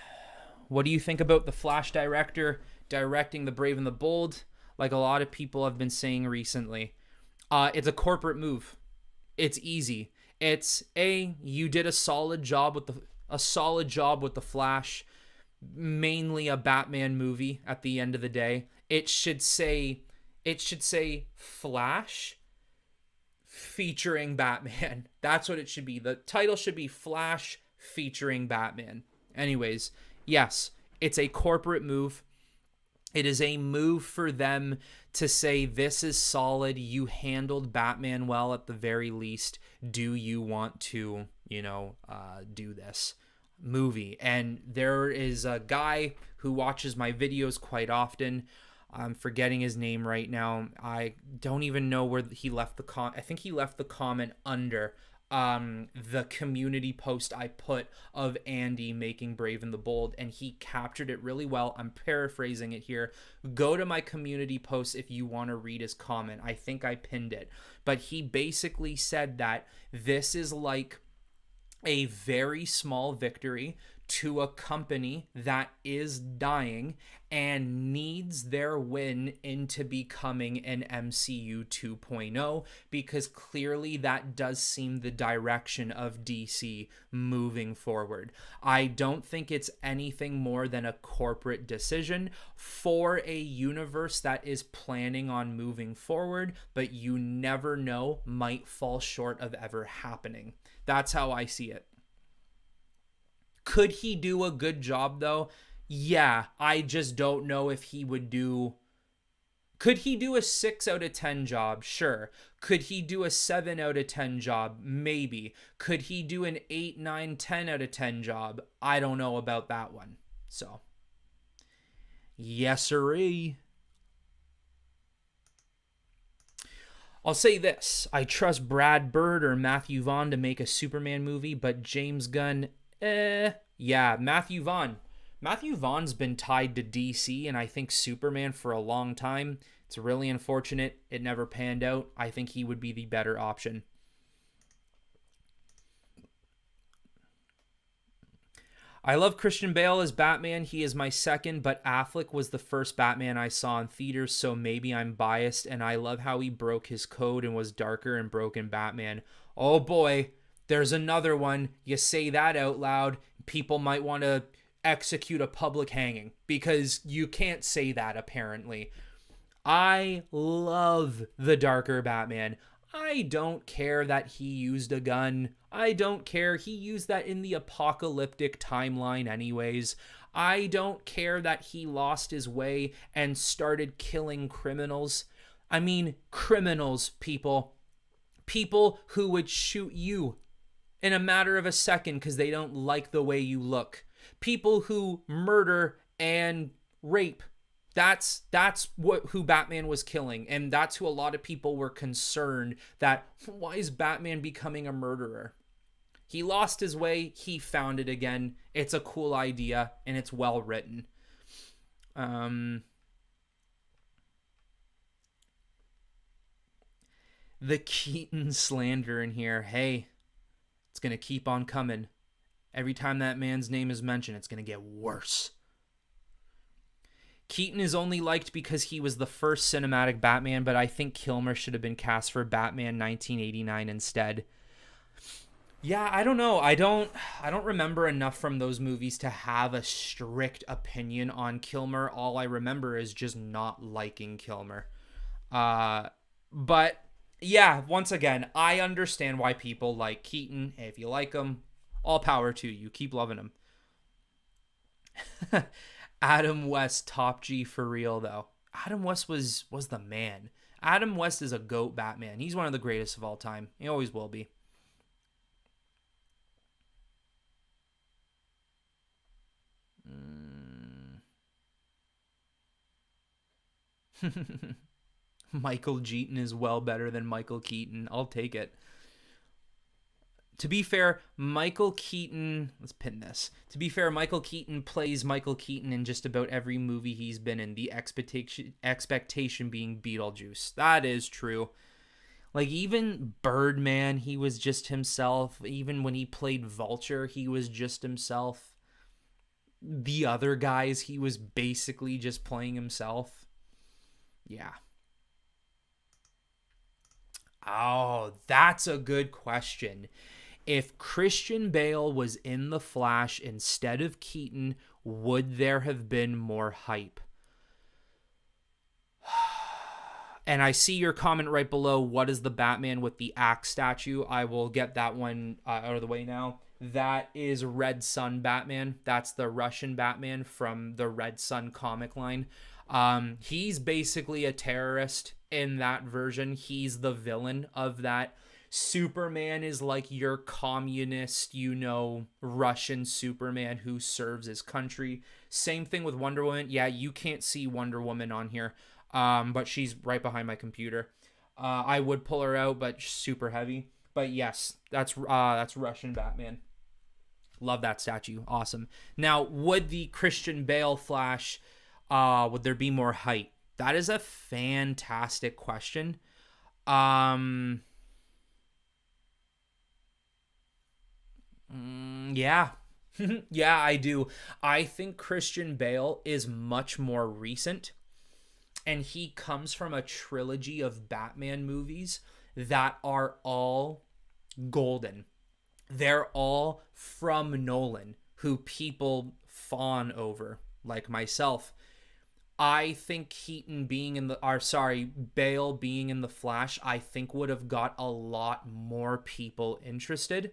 What do you think about the Flash director directing The Brave and the Bold? Like a lot of people have been saying recently. It's a corporate move. It's easy. It's you did a solid job with the Flash, mainly a Batman movie at the end of the day. It should say Flash featuring Batman. That's what it should be. The title should be Flash featuring Batman. Anyways, yes, it's a corporate move. It is a move for them to say, this is solid. You handled Batman well at the very least. Do you want to, do this movie? And there is a guy who watches my videos quite often. I'm forgetting his name right now. I don't even know where he left the comment. I think he left the comment under the community post I put of Andy making Brave and the Bold, and he captured it really well. I'm paraphrasing it here. Go to my community post if you want to read his comment. I think I pinned it. But he basically said that this is like a very small victory to a company that is dying and needs their win into becoming an MCU 2.0, because clearly that does seem the direction of DC moving forward. I don't think it's anything more than a corporate decision for a universe that is planning on moving forward, but you never know, might fall short of ever happening. That's how I see it. Could he do a good job, though? Yeah, I just don't know if he would do... Could he do a 6 out of 10 job? Sure. Could he do a 7 out of 10 job? Maybe. Could he do an 8, 9, 10 out of 10 job? I don't know about that one. So, yes sirree. I'll say this. I trust Brad Bird or Matthew Vaughn to make a Superman movie, but James Gunn... Yeah, Matthew Vaughn. Matthew Vaughn's been tied to DC and I think Superman for a long time. It's really unfortunate it never panned out. I think he would be the better option. I love Christian Bale as Batman. He is my second, but Affleck was the first Batman I saw in theaters, so maybe I'm biased, and I love how he broke his code and was darker and broken Batman. Oh boy. There's another one. You say that out loud, people might want to execute a public hanging because you can't say that apparently. I love the darker Batman. I don't care that he used a gun. I don't care. He used that in the apocalyptic timeline anyways. I don't care that he lost his way and started killing criminals. I mean, criminals, people. People who would shoot you in a matter of a second because they don't like the way you look. People who murder and rape. That's who Batman was killing. And that's who a lot of people were concerned that, why is Batman becoming a murderer? He lost his way. He found it again. It's a cool idea and it's well written. The Keaton slander in here. Hey, it's going to keep on coming. Every time that man's name is mentioned, it's going to get worse. Keaton is only liked because he was the first cinematic Batman, but I think Kilmer should have been cast for Batman 1989 instead. Yeah, I don't know. I don't remember enough from those movies to have a strict opinion on Kilmer. All I remember is just not liking Kilmer. Uh but yeah, once again, I understand why people like Keaton. If you like him, all power to you. Keep loving him. Adam West top G for real though. Adam West was the man. Adam West is a goat Batman. He's one of the greatest of all time. He always will be. Michael Keaton is well better than Michael Keaton. I'll take it. To be fair, Michael Keaton, let's pin this. To be fair, Michael Keaton plays Michael Keaton in just about every movie he's been in. The expectation being Beetlejuice. That is true. Like even Birdman, he was just himself. Even when he played Vulture, he was just himself. The other guys, he was basically just playing himself. Yeah. Oh, that's a good question. If Christian Bale was in The Flash instead of Keaton, would there have been more hype? And I see your comment right below. What is the Batman with the axe statue? I will get that one out of the way now. That is Red Sun Batman. That's the Russian Batman from the Red Sun comic line. He's basically a terrorist in that version. He's the villain of that. Superman is like your communist, Russian Superman who serves his country. Same thing with Wonder Woman. Yeah, you can't see Wonder Woman on here, but she's right behind my computer. I would pull her out, but super heavy. But yes, that's Russian Batman. Love that statue. Awesome. Now, would the Christian Bale Flash, would there be more hype? That is a fantastic question. Um, yeah. Yeah, I do. I think Christian Bale is much more recent, and he comes from a trilogy of Batman movies that are all golden. They're all from Nolan, who people fawn over, like myself. I think Keaton being in the, or sorry, Bale being in the Flash, I think would have got a lot more people interested.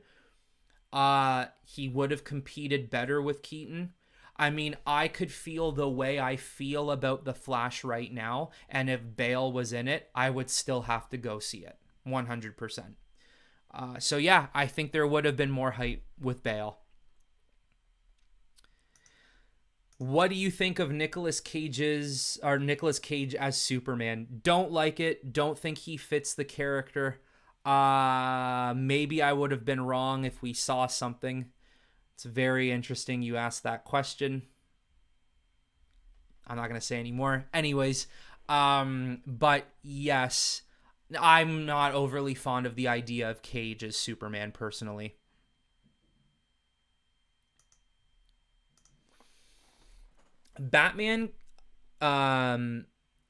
He would have competed better with Keaton. I mean, I could feel the way I feel about the Flash right now, and if Bale was in it, I would still have to go see it, 100%. So yeah, I think there would have been more hype with Bale. What do you think of Nicolas Cage as Superman? Don't like it. Don't think he fits the character. Maybe I would have been wrong if we saw something. It's very interesting you asked that question. I'm not gonna say any more. Anyways, but yes, I'm not overly fond of the idea of Cage as Superman personally. Batman, um,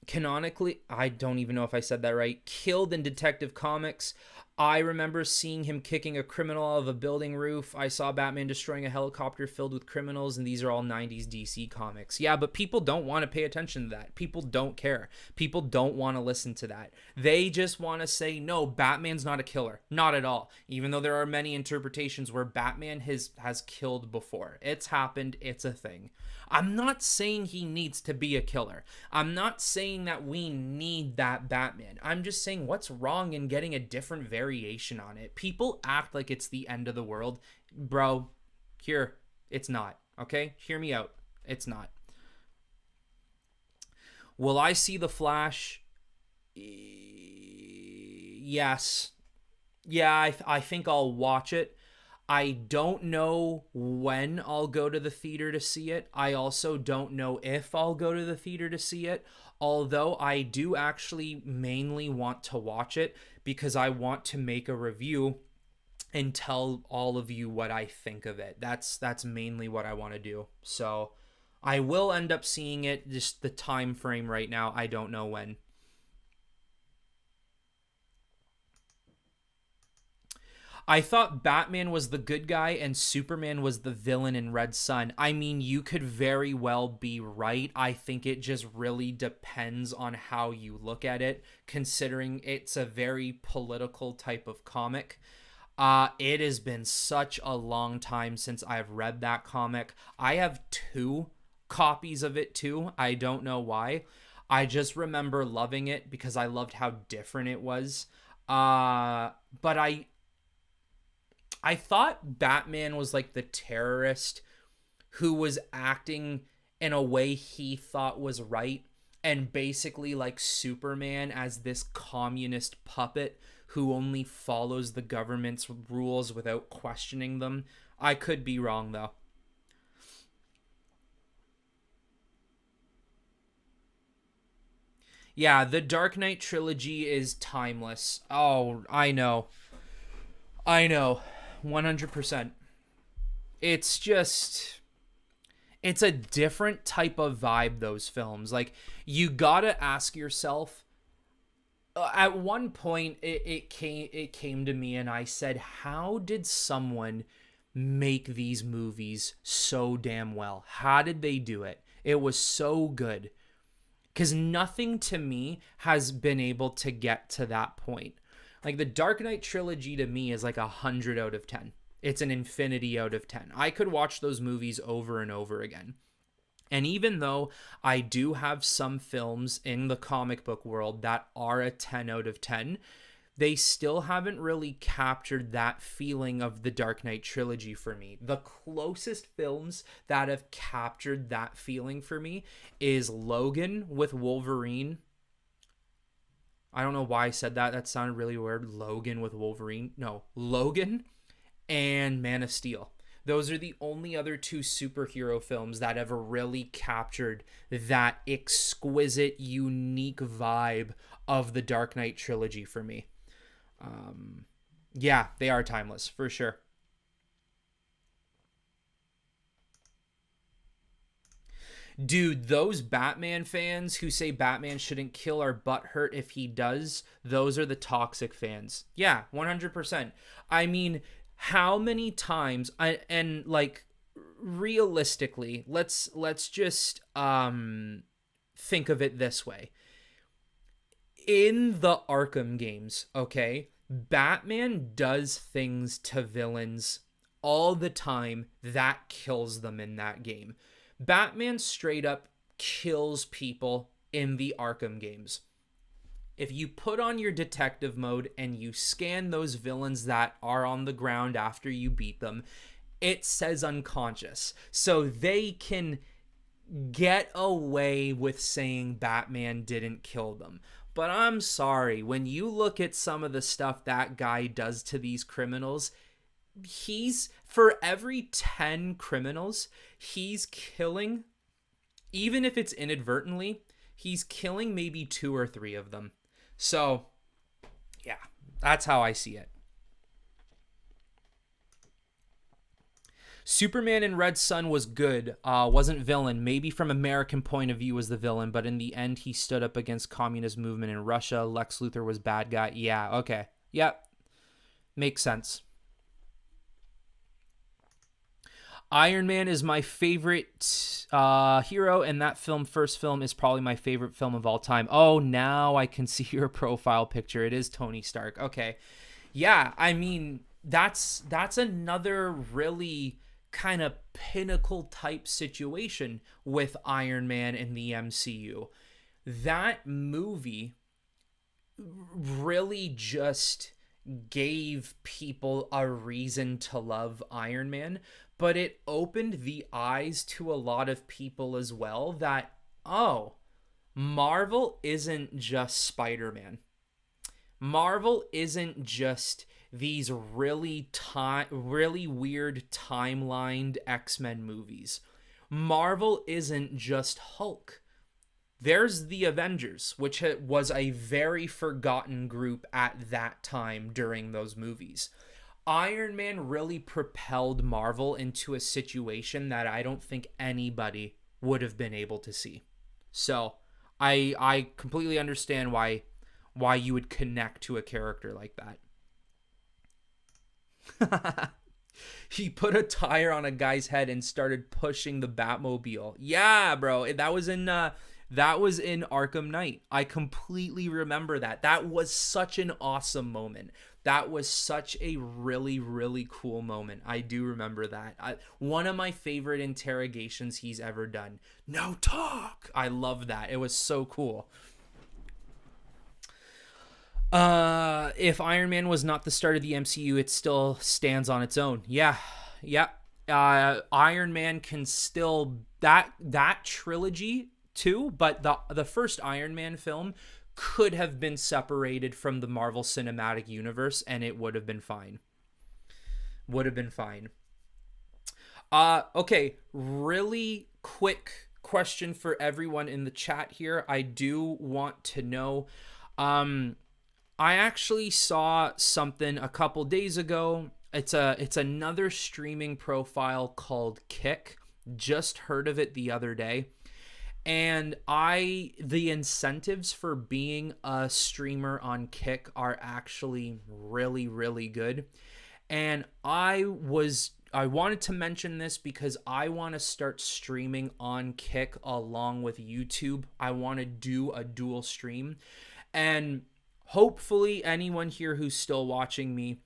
canonically, I don't even know if I said that right, killed in Detective Comics. I remember seeing him kicking a criminal out of a building roof. I saw Batman destroying a helicopter filled with criminals, and these are all 90s DC comics. Yeah, but people don't want to pay attention to that. People don't care. People don't want to listen to that. They just want to say, no, Batman's not a killer. Not at all. Even though there are many interpretations where Batman has killed before. It's happened. It's a thing. I'm not saying he needs to be a killer. I'm not saying that we need that Batman. I'm just saying what's wrong in getting a different variation on it. People act like it's the end of the world. Bro, here, it's not. Okay? Hear me out. It's not. Will I see The Flash? Yes. Yeah, I think I'll watch it. I don't know when I'll go to the theater to see it. I also don't know if I'll go to the theater to see it. Although I do actually mainly want to watch it because I want to make a review and tell all of you what I think of it. That's mainly what I want to do. So I will end up seeing it. Just the time frame right now, I don't know when. I thought Batman was the good guy and Superman was the villain in Red Sun. I mean, you could very well be right. I think it just really depends on how you look at it, considering it's a very political type of comic. It has been such a long time since I've read that comic. I have two copies of it too. I don't know why. I just remember loving it because I loved how different it was. But I thought Batman was like the terrorist who was acting in a way he thought was right, and basically like Superman as this communist puppet who only follows the government's rules without questioning them. I could be wrong though. Yeah, the Dark Knight trilogy is timeless. Oh, I know. I know. 100%. It's just it's a different type of vibe, those films. Like, you got to ask yourself, at one point it came to me and I said, how did someone make these movies so damn well? How did they do it? It was so good, because nothing to me has been able to get to that point. Like, the Dark Knight trilogy to me is like 100 out of 10. It's an infinity out of 10. I could watch those movies over and over again. And even though I do have some films in the comic book world that are a 10 out of 10, they still haven't really captured that feeling of the Dark Knight trilogy for me. The closest films that have captured that feeling for me is Logan with Wolverine. I don't know why I said that. That sounded really weird. Logan with Wolverine. No, Logan and Man of Steel. Those are the only other two superhero films that ever really captured that exquisite, unique vibe of the Dark Knight trilogy for me. Yeah, they are timeless for sure. Dude, those Batman fans who say Batman shouldn't kill are butthurt if he does, those are the toxic fans. Yeah, 100%. I mean, how many times and like, realistically, let's just think of it this way. In the Arkham games, okay, Batman does things to villains all the time that kills them in that game. Batman straight up kills people in the Arkham games. If you put on your detective mode and you scan those villains that are on the ground after you beat them, it says unconscious. So they can get away with saying Batman didn't kill them. But I'm sorry, when you look at some of the stuff that guy does to these criminals, he's, for every 10 criminals, he's killing, even if it's inadvertently, he's killing maybe two or three of them. So, yeah, that's how I see it. Superman in Red Sun was good, wasn't villain. Maybe from American point of view was the villain, but in the end he stood up against communist movement in Russia. Lex Luthor was bad guy. Yeah, okay. Yep. Makes sense. Iron Man is my favorite hero, and that first film, is probably my favorite film of all time. Oh, now I can see your profile picture. It is Tony Stark. Okay. Yeah, I mean, that's another really kind of pinnacle type situation with Iron Man in the MCU. That movie really just gave people a reason to love Iron Man, but it opened the eyes to a lot of people as well that, oh, Marvel isn't just Spider-Man. Marvel isn't just these really weird timelined X-Men movies. Marvel isn't just Hulk. There's the Avengers, which was a very forgotten group at that time during those movies. Iron Man really propelled Marvel into a situation that I don't think anybody would have been able to see. So, I completely understand why you would connect to a character like that. He put a tire on a guy's head and started pushing the Batmobile. Yeah, bro. That was in Arkham Knight. I completely remember that. That was such an awesome moment. That was such a really, really cool moment. I do remember that. One of my favorite interrogations he's ever done. No talk. I love that. It was so cool. If Iron Man was not the start of the MCU, it still stands on its own. Yeah, yeah. Iron Man can still that trilogy too, but the first Iron Man film could have been separated from the Marvel Cinematic Universe, and it would have been fine. Would have been fine. Okay, really quick question for everyone in the chat here. I do want to know. I actually saw something a couple days ago. It's another streaming profile called Kick. Just heard of it the other day. And the incentives for being a streamer on Kick are actually really, really good. And I wanted to mention this because I want to start streaming on Kick along with YouTube. I want to do a dual stream. And hopefully anyone here who's still watching me,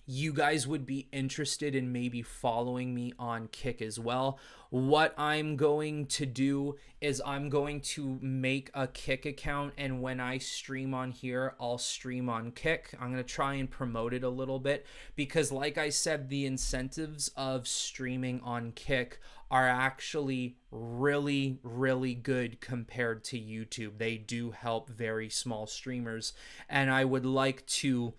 you guys would be interested in maybe following me on Kick as well. What I'm going to do is I'm going to make a Kick account, and when I stream on here, I'll stream on Kick. I'm going to try and promote it a little bit because, like I said, the incentives of streaming on Kick are actually really, really good compared to YouTube. They do help very small streamers, and I would like to,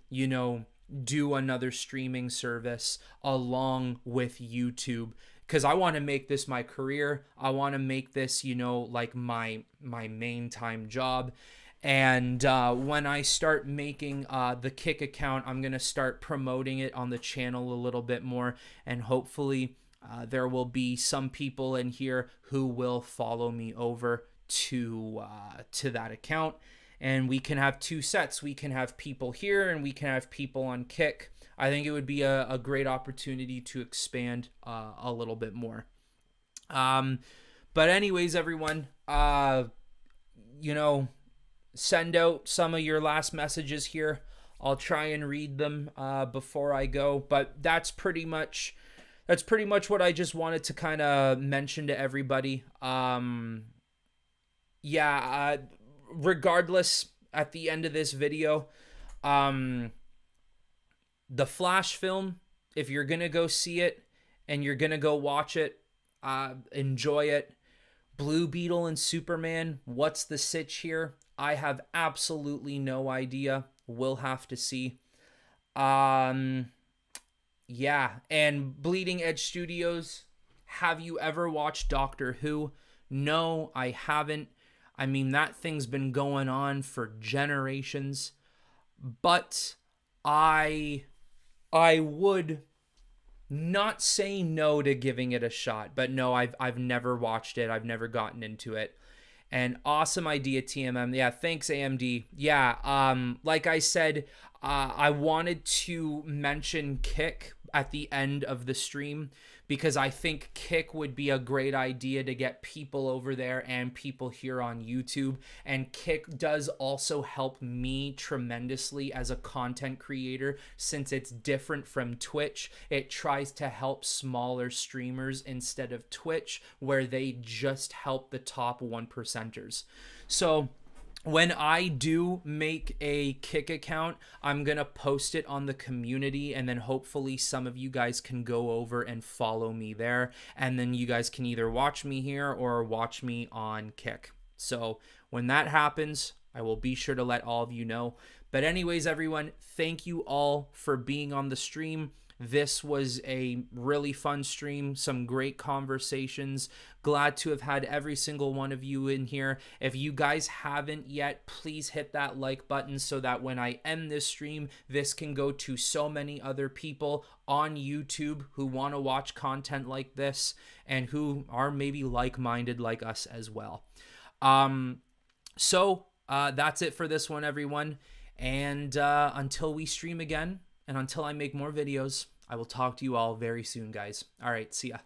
do another streaming service along with YouTube because I want to make this my career. I want to make this, like my main time job. And when I start making the Kick account, I'm going to start promoting it on the channel a little bit more, and hopefully there will be some people in here who will follow me over to that account. And we can have two sets. We can have people here and we can have people on Kick. I think it would be a great opportunity to expand a little bit more. But anyways, everyone, send out some of your last messages here. I'll try and read them before I go. But that's pretty much what I just wanted to kind of mention to everybody. Regardless, at the end of this video, the Flash film, if you're gonna go see it and you're gonna go watch it, enjoy it. Blue Beetle and Superman, what's the sitch here? I have absolutely no idea. We'll have to see. And Bleeding Edge Studios, have you ever watched Doctor Who? No, I haven't. I mean, that thing's been going on for generations, but I would not say no to giving it a shot. But no, I've never watched it. I've never gotten into it. And awesome idea, T.M.M. Yeah, thanks, AMD. Yeah, like I said, I wanted to mention Kick at the end of the stream because I think Kick would be a great idea to get people over there and people here on YouTube. And Kick does also help me tremendously as a content creator since it's different from Twitch. It tries to help smaller streamers instead of Twitch, where they just help the top 1%ers. So when I do make a Kick account, I'm going to post it on the community, and then hopefully some of you guys can go over and follow me there. And then you guys can either watch me here or watch me on Kick. So when that happens, I will be sure to let all of you know. But anyways, everyone, thank you all for being on the stream. This was a really fun stream, some great conversations. Glad to have had every single one of you in here. If you guys haven't yet, please hit that like button so that when I end this stream, this can go to so many other people on YouTube who want to watch content like this and who are maybe like-minded like us as well. So that's it for this one, everyone. And until we stream again, and until I make more videos, I will talk to you all very soon, guys. All right, see ya.